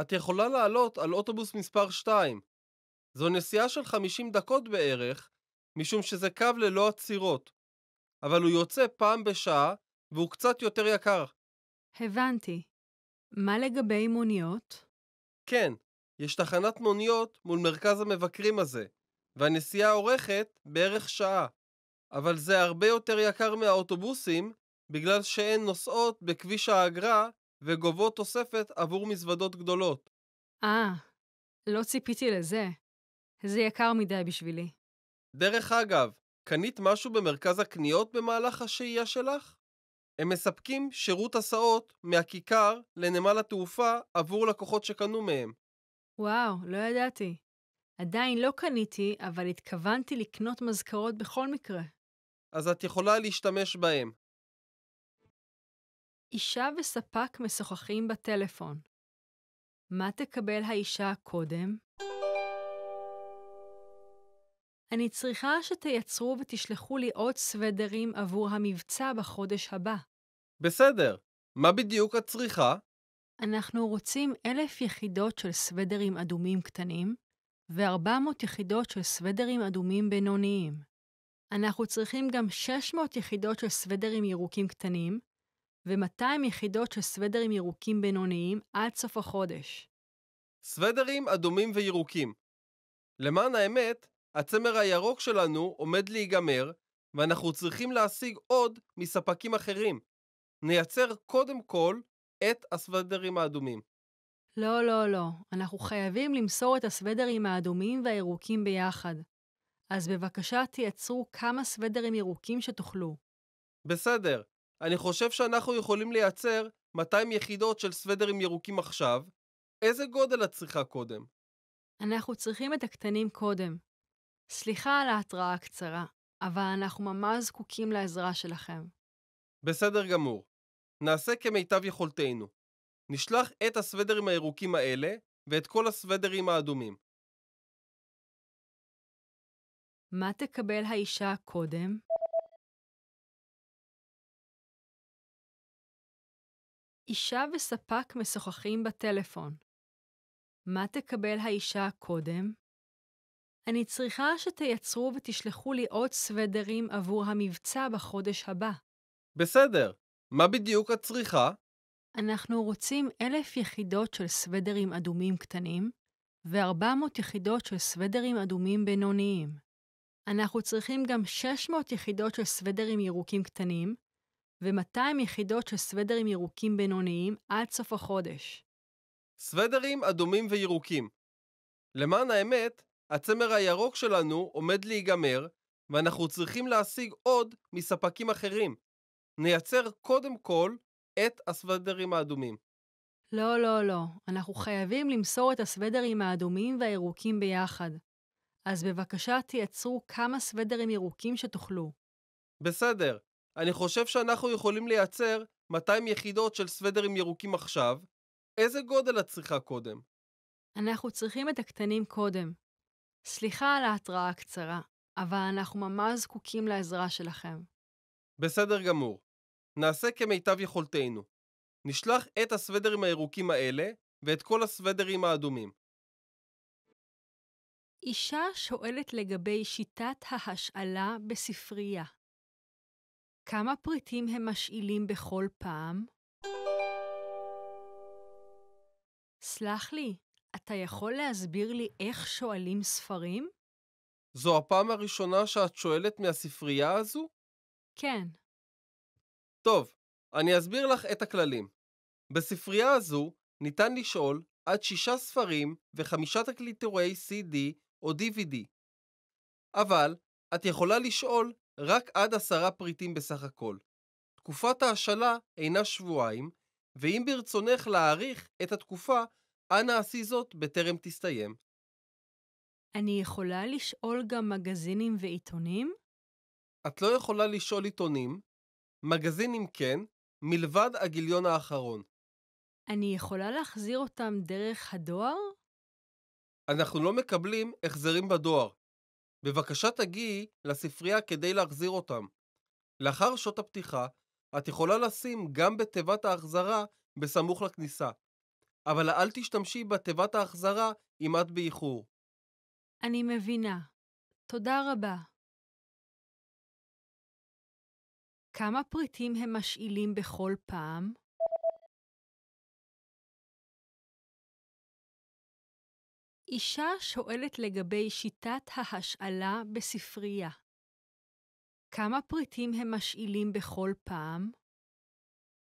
את יכולה לעלות על אוטובוס מספר 2. זו נסיעה של 50 דקות בערך, משום שזה קו ללא עצירות, אבל הוא יוצא פעם בשעה והוא קצת יותר יקר. הבנתי. מה לגבי מוניות? כן, יש תחנת מוניות מול מרכז המבקרים הזה, והנסיעה אורכת בערך שעה, אבל זה הרבה יותר יקר מהאוטובוסים, בגלל שהן נוסעות בכביש האגרה וגובות תוספת עבור מזוודות גדולות. לא ציפיתי לזה. זה יקר מדי בשבילי. דרך אגב, קנית משהו במרכז הקניות במהלך השהייה שלך? הם מספקים שירות הסעות מהכיכר לנמל התעופה עבור לקוחות שקנו מהם. וואו, לא ידעתי. עדיין לא קניתי, אבל התכוונתי לקנות מזכרות בכל מקרה. אז את יכולה להשתמש בהם. אישה וספק משוחחים בטלפון. מה תקבל האישה קודם? אני צריכה שתייצרו ותשלחו לי עוד סוודרים עבור המבצע בחודש הבא. בסדר, מה בדיוק את צריכה? אנחנו רוצים 1,000 יחידות של סוודרים אדומים קטנים ו400 יחידות של סוודרים אדומים בינוניים. אנחנו צריכים גם 600 יחידות של סוודרים ירוקים קטנים ו200 יחידות של סוודרים ירוקים בינוניים עד סוף החודש. סוודרים אדומים וירוקים. למען האמת, הצמר הירוק שלנו עומד להיגמר, ואנחנו צריכים להשיג עוד מספקים אחרים. נייצר קודם כל את הסוודרים האדומים. לא. אנחנו חייבים למסור את הסוודרים האדומים והירוקים ביחד. אז בבקשה תייצרו כמה סוודרים ירוקים שתוכלו. בסדר, אני חושב שאנחנו יכולים לייצר 200 יחידות של סוודרים ירוקים עכשיו. איזה גודל את צריכה קודם? אנחנו צריכים את הקטנים קודם. סליחה על ההתראה הקצרה, אבל אנחנו ממש זקוקים לעזרה שלכם. בסדר גמור. נעשה כמיטב יכולתנו. נשלח את הסוודרים הירוקים האלה ואת כל הסוודרים האדומים. מה תקבל האישה קודם? אישה וספק משוחחים בטלפון. מה תקבל האישה קודם? אני צריכה שתייצרו ותשלחו לי עוד סוודרים עבור המבצע בחודש הבא. בסדר. מה בדיוק את צריכה? אנחנו רוצים 1,000 יחידות של סוודרים אדומים קטנים ו400 יחידות של סוודרים אדומים בינוניים. אנחנו צריכים גם 600 יחידות של סוודרים ירוקים קטנים ו200 יחידות של סוודרים ירוקים בינוניים עד סוף החודש. סוודרים אדומים וירוקים. למען האמת, הצמר הירוק שלנו עומד להיגמר, ואנחנו צריכים להשיג עוד מספקים אחרים. נייצר קודם כל את הסוודרים האדומים. לא, לא, לא. אנחנו חייבים למסור את הסוודרים האדומים והירוקים ביחד. אז בבקשה תייצרו כמה סוודרים ירוקים שתוכלו. בסדר. אני חושב שאנחנו יכולים לייצר 200 יחידות של סוודרים ירוקים עכשיו. איזה גודל את צריכה קודם? אנחנו צריכים את הקטנים קודם. סליחה על ההתראה הקצרה, אבל אנחנו ממש זקוקים לעזרה שלכם. בסדר גמור. נעשה כמיטב יכולתנו. נשלח את הסוודרים הירוקים האלה ואת כל הסוודרים האדומים. אישה שואלת לגבי שיטת ההשאלה בספרייה. כמה פריטים הם משאילים בכל פעם? סלח לי, אתה יכול להסביר לי איך שואלים ספרים? זו הפעם הראשונה שאת שואלת מהספרייה הזו? כן. טוב, אני אסביר לך את הכללים. בספרייה הזו ניתן לשאול עד 6 ספרים ו5 תקליטורי CD או DVD. אבל את יכולה לשאול רק עד 10 פריטים בסך הכל. תקופת ההשאלה אינה שבועיים, ואם ברצונך להאריך את התקופה, אנא עשי זאת בטרם תסתיים. אני יכולה לשאול גם מגזינים ועיתונים? את לא יכולה לשאול עיתונים, מגזינים כן, מלבד הגיליון האחרון. אני יכולה להחזיר אותם דרך הדואר? אנחנו לא מקבלים החזרים בדואר. בבקשה תגיעי לספרייה כדי להחזיר אותם. לאחר שעות הפתיחה, את יכולה לשים גם בתיבת ההחזרה בסמוך לכניסה. אבל אל תשתמשי בתיבת ההחזרה אם את באיחור. אני מבינה. תודה רבה. כמה פריטים הם משאילים בכל פעם? אישה שואלת לגבי שיטת ההשאלה בספרייה. כמה פריטים הם משאילים בכל פעם?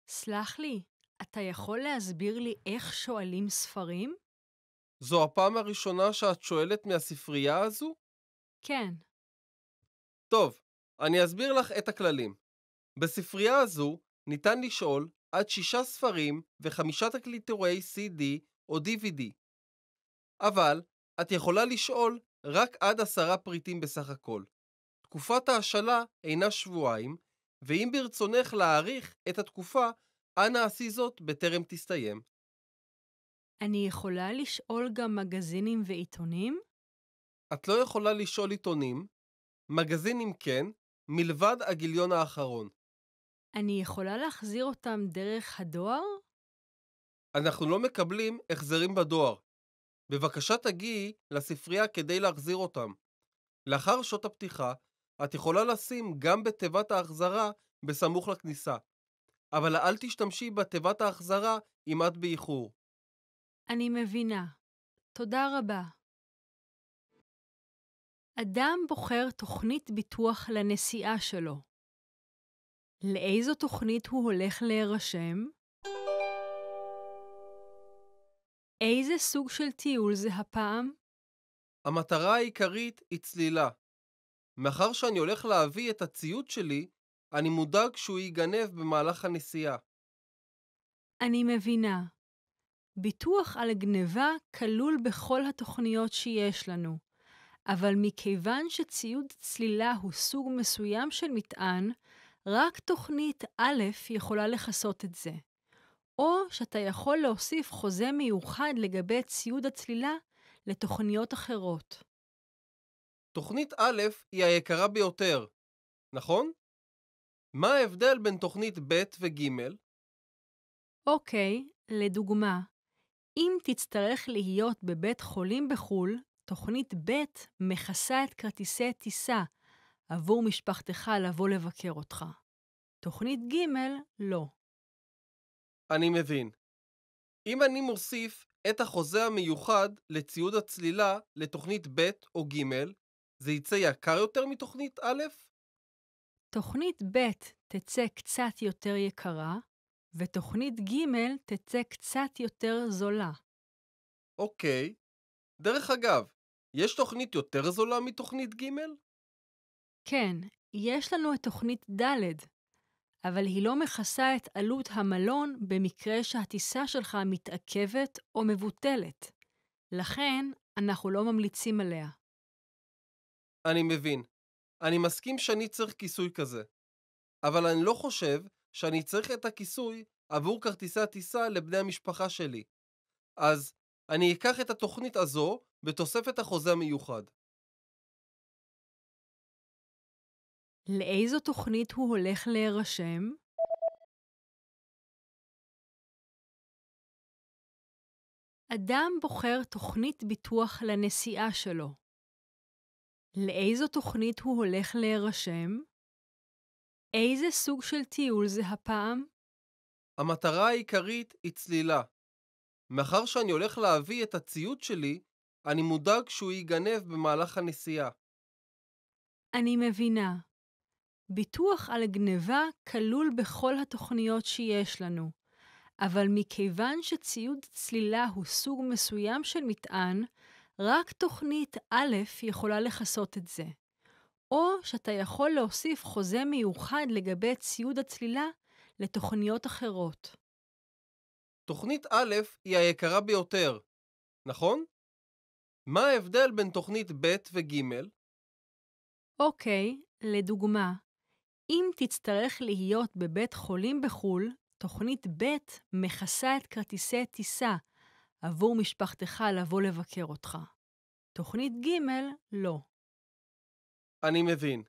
סלח לי, אתה יכול להסביר לי איך שואלים ספרים? זו הפעם הראשונה שאת שואלת מהספרייה הזו? כן. טוב, אני אסביר לך את הכללים. בספרייה הזו ניתן לשאול עד 6 ספרים ו5 תקליטורי CD או DVD. אבל את יכולה לשאול רק עד 10 פריטים בסך הכל. תקופת ההשאלה אינה שבועיים, ואם ברצונך להאריך את התקופה, אנא עשי זאת בטרם תסתיים. אני יכולה לשאול גם מגזינים ועיתונים? את לא יכולה לשאול עיתונים, מגזינים כן, מלבד הגיליון האחרון. אני יכולה להחזיר אותם דרך הדואר? אנחנו לא מקבלים החזרים בדואר. בבקשה תגיעי לספרייה כדי להחזיר אותם. לאחר שעות הפתיחה, את יכולה לשים גם בתיבת ההחזרה בסמוך לכניסה. אבל אל תשתמשי בתיבת ההחזרה אם את באיחור. אני מבינה. תודה רבה. אדם בוחר תוכנית ביטוח לנסיעה שלו. לאיזו תוכנית הוא הולך להירשם? איזה סוג של טיול זה הפעם? המטרה העיקרית היא צלילה. מאחר שאני הולך להביא את הציוד שלי, אני מודאג שהוא ייגנב במהלך הנסיעה. אני מבינה. ביטוח על גניבה כלול בכל התוכניות שיש לנו, אבל מכיוון שציוד צלילה הוא סוג מסוים של מטען, רק תוכנית א' יכולה לכסות את זה. או שאתה יכול להוסיף חוזה מיוחד לגבי ציוד הצלילה לתוכניות אחרות. תוכנית א' היא היקרה ביותר, נכון? מה ההבדל בין תוכנית ב' וג'? אוקיי, לדוגמה, אם תצטרך להיות בבית חולים בחול, תוכנית ב' מכסה את כרטיסי טיסה עבור משפחתך לבוא לבקר אותך. תוכנית ג' לא. אני מבין. אם אני מוסיף את החוזה המיוחד לציוד הצלילה לתוכנית ב' או ג', זה יצא יקר יותר מתוכנית א'? תוכנית ב' תצא קצת יותר יקרה, ותוכנית ג' תצא קצת יותר זולה. אוקיי. דרך אגב, יש תוכנית יותר זולה מתוכנית ג'? כן, יש לנו את תוכנית ד', אבל היא לא מכסה את עלות המלון במקרה שהטיסה שלך מתעכבת או מבוטלת. לכן, אנחנו לא ממליצים עליה. אני מבין. אני מסכים שאני צריך כיסוי כזה. אבל אני לא חושב שאני צריך את הכיסוי עבור כרטיסי הטיסה לבני המשפחה שלי. אז אני אקח את התוכנית הזו בתוספת החוזה המיוחד. לאיזו תוכנית הוא הולך להירשם? אדם בוחר תוכנית ביטוח לנסיעה שלו. לאיזו תוכנית הוא הולך להירשם? איזה סוג של טיול זה הפעם? המטרה העיקרית היא צלילה. מאחר שאני הולך להביא את הציוד שלי, אני מודאג שהוא ייגנב במהלך הנסיעה. אני מבינה. ביטוח על גניבה כלול בכל התוכניות שיש לנו, אבל מכיוון שציוד צלילה הוא סוג מסוים של מטען, רק תוכנית א' יכולה לכסות את זה. או שאתה יכול להוסיף חוזה מיוחד לגבי ציוד הצלילה לתוכניות אחרות. תוכנית א' היא היקרה ביותר, נכון? מה ההבדל בין תוכנית ב' וג'? אוקיי, לדוגמה, אם תצטרך להיות בבית חולים בחול, תוכנית ב' מכסה את כרטיסי טיסה עבור משפחתך לבוא לבקר אותך. תוכנית ג' לא. אני מבין.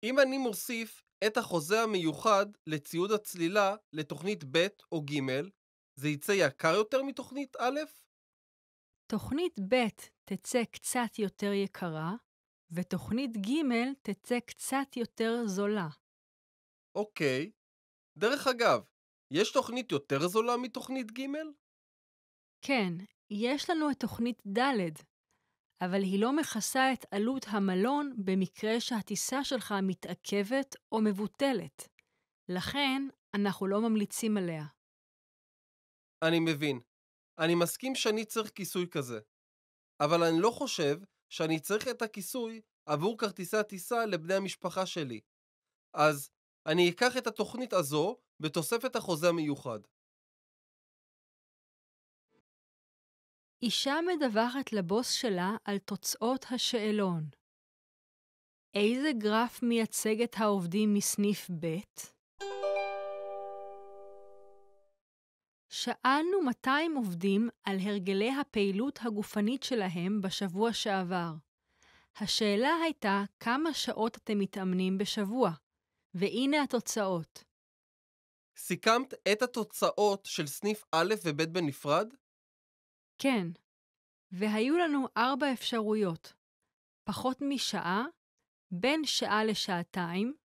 אם אני מוסיף את החוזה המיוחד לציוד הצלילה לתוכנית ב' או ג', זה יצא יקר יותר מתוכנית א'? תוכנית ב' תצא קצת יותר יקרה, ותוכנית ג' תצא קצת יותר זולה. אוקיי. דרך אגב, יש תוכנית יותר זולה מתוכנית ג'? כן, יש לנו את תוכנית ד', אבל היא לא מכסה את עלות המלון במקרה שהטיסה שלך מתעכבת או מבוטלת. לכן, אנחנו לא ממליצים עליה. אני מבין. אני מסכים שאני צריך כיסוי כזה. אבל אני לא חושב שאני צריך את הכיסוי עבור כרטיסי הטיסה לבני המשפחה שלי. אז אני אקח את התוכנית הזו בתוספת החוזה המיוחד. אישה מדווחת לבוס שלה על תוצאות השאלון. איזה גרף מייצג את העובדים מסניף ב'? שאלנו 200 עובדים על הרגלי הפעילות הגופנית שלהם בשבוע שעבר. השאלה הייתה כמה שעות אתם מתאמנים בשבוע, והנה התוצאות. סיכמת את התוצאות של סניף א' וב' בנפרד? כן, והיו לנו 4 אפשרויות. פחות משעה, בין שעה לשעתיים,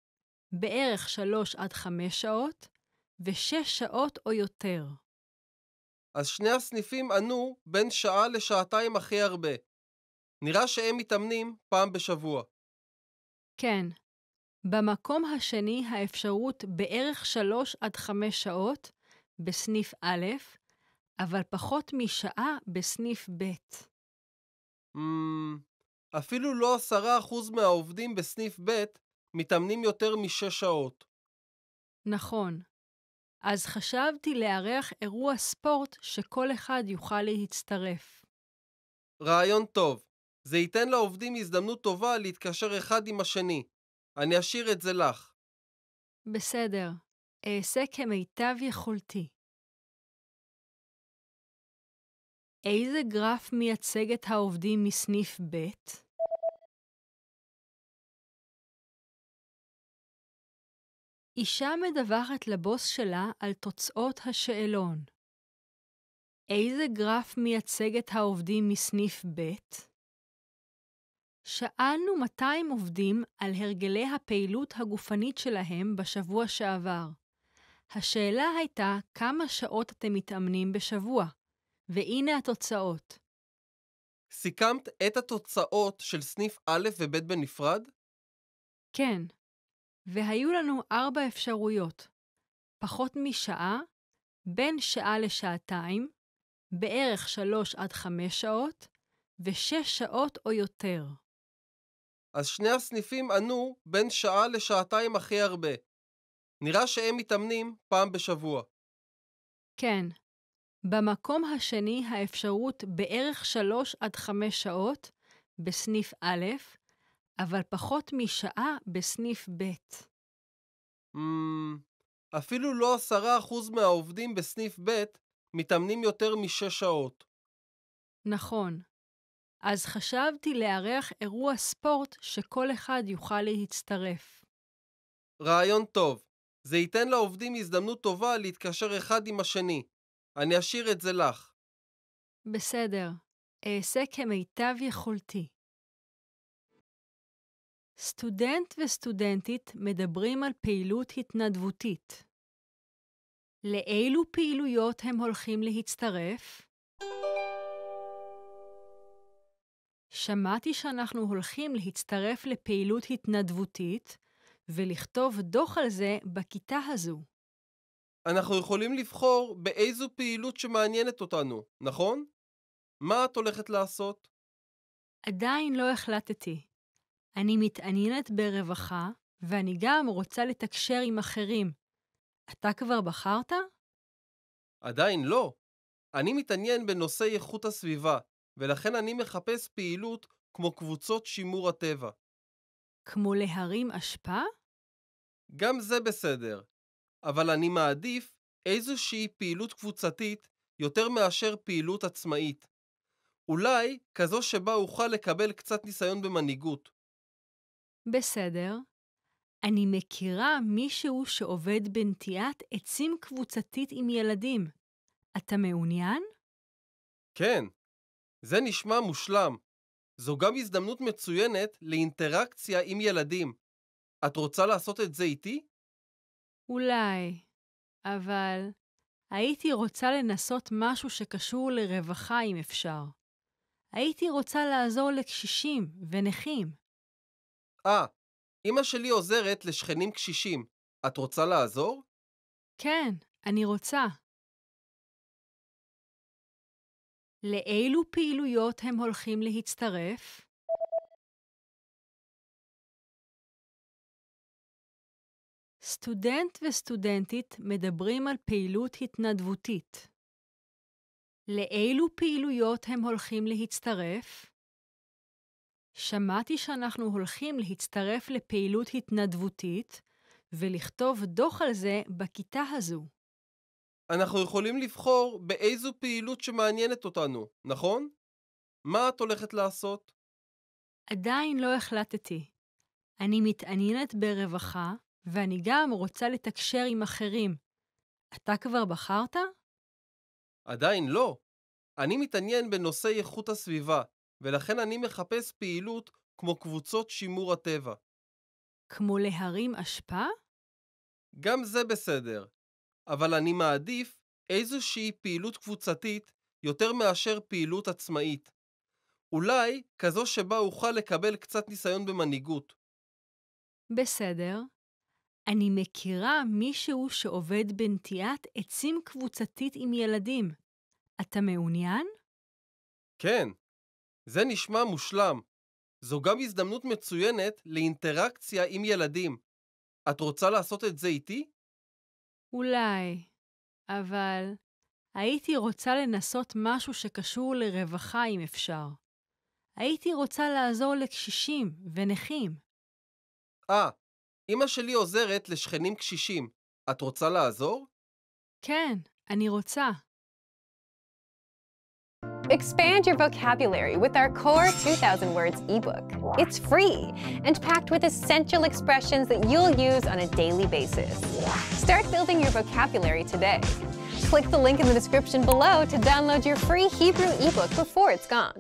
בערך 3 עד 5 שעות, ו6 שעות או יותר. אז שני הסניפים ענו בין שעה לשעתיים הכי הרבה. נראה שהם מתאמנים פעם בשבוע. כן. במקום השני האפשרות בערך 3 עד 5 שעות בסניף א', אבל פחות משעה בסניף ב'. אפילו לא 10% מהעובדים בסניף ב' מתאמנים יותר מ6 שעות. נכון. אז חשבתי לארח אירוע ספורט שכל אחד יוכל להצטרף. רעיון טוב. זה ייתן לעובדים הזדמנות טובה להתקשר אחד עם השני. אני אשאיר את זה לך. בסדר. אעשה כמיטב יכולתי. איזה גרף מייצג את העובדים מסניף ב'? אישה מדווחת לבוס שלה על תוצאות השאלון. איזה גרף מייצג את העובדים מסניף ב'? שאלנו 200 עובדים על הרגלי הפעילות הגופנית שלהם בשבוע שעבר. השאלה הייתה כמה שעות אתם מתאמנים בשבוע, והנה התוצאות. סיכמת את התוצאות של סניף א' וב' בנפרד? כן, והיו לנו 4 אפשרויות. פחות משעה, בין שעה לשעתיים, בערך 3 עד 5 שעות, ו6 שעות או יותר. אז שני הסניפים ענו בין שעה לשעתיים הכי הרבה. נראה שהם מתאמנים פעם בשבוע. כן. במקום השני האפשרות בערך 3 עד 5 שעות בסניף א', אבל פחות משעה בסניף ב'. אפילו לא 10% מהעובדים בסניף ב' מתאמנים יותר מ6 שעות. נכון. אז חשבתי לארח אירוע ספורט שכל אחד יוכל להצטרף. רעיון טוב. זה ייתן לעובדים הזדמנות טובה להתקשר אחד עם השני. אני אשאיר את זה לך. בסדר. אעשה כמיטב יכולתי. סטודנט וסטודנטית מדברים על פעילות התנדבותית. לאילו פעילויות הם הולכים להצטרף? שמעתי שאנחנו הולכים להצטרף לפעילות התנדבותית ולכתוב דוח על זה בכיתה הזו. אנחנו יכולים לבחור באיזו פעילות שמעניינת אותנו, נכון? מה את הולכת לעשות? עדיין לא החלטתי. אני מתעניינת ברווחה ואני גם רוצה לתקשר עם אחרים. אתה כבר בחרת? עדיין לא. אני מתעניין בנושא איכות הסביבה, ולכן אני מחפש פעילות כמו קבוצות שימור הטבע. כמו להרים אשפה? גם זה בסדר, אבל אני מעדיף איזושהי פעילות קבוצתית יותר מאשר פעילות עצמאית. אולי כזו שבה אוכל לקבל קצת ניסיון במנהיגות. בסדר. אני מכירה מישהו שעובד בנטיעת עצים קבוצתית עם ילדים. אתה מעוניין? כן, זה נשמע מושלם. זו גם הזדמנות מצוינת לאינטראקציה עם ילדים. את רוצה לעשות את זה איתי? אולי, אבל הייתי רוצה לנסות משהו שקשור לרווחה אם אפשר. הייתי רוצה לעזור לקשישים ונכים. אמא שלי עוזרת לשכנים קשישים. את רוצה לעזור? כן, אני רוצה. לאילו פעילויות הם הולכים להצטרף? סטודנט וסטודנטית מדברים על פעילות התנדבותית. לאילו פעילויות הם הולכים להצטרף? שמעתי שאנחנו הולכים להצטרף לפעילות התנדבותית ולכתוב דוח על זה בכיתה הזו. אנחנו יכולים לבחור באיזו פעילות שמעניינת אותנו, נכון? מה את הולכת לעשות? עדיין לא החלטתי. אני מתעניינת ברווחה ואני גם רוצה לתקשר עם אחרים. אתה כבר בחרת? עדיין לא. אני מתעניין בנושא איכות הסביבה, ולכן אני מחפש פעילות כמו קבוצות שימור הטבע. כמו להרים אשפה? גם זה בסדר, אבל אני מעדיף איזושהי פעילות קבוצתית יותר מאשר פעילות עצמאית. אולי כזו שבה אוכל לקבל קצת ניסיון במנהיגות. בסדר. אני מכירה מישהו שעובד בנטיעת עצים קבוצתית עם ילדים. אתה מעוניין? כן, זה נשמע מושלם. זו גם הזדמנות מצוינת לאינטראקציה עם ילדים. את רוצה לעשות את זה איתי? אולי, אבל הייתי רוצה לנסות משהו שקשור לרווחה אם אפשר. הייתי רוצה לעזור לקשישים ונכים. אמא שלי עוזרת לשכנים קשישים. את רוצה לעזור? כן, אני רוצה. Expand your vocabulary with our Core 2000 Words ebook. It's free and packed with essential expressions that you'll use on a daily basis. Start building your vocabulary today. Click the link in the description below to download your free Hebrew ebook before it's gone.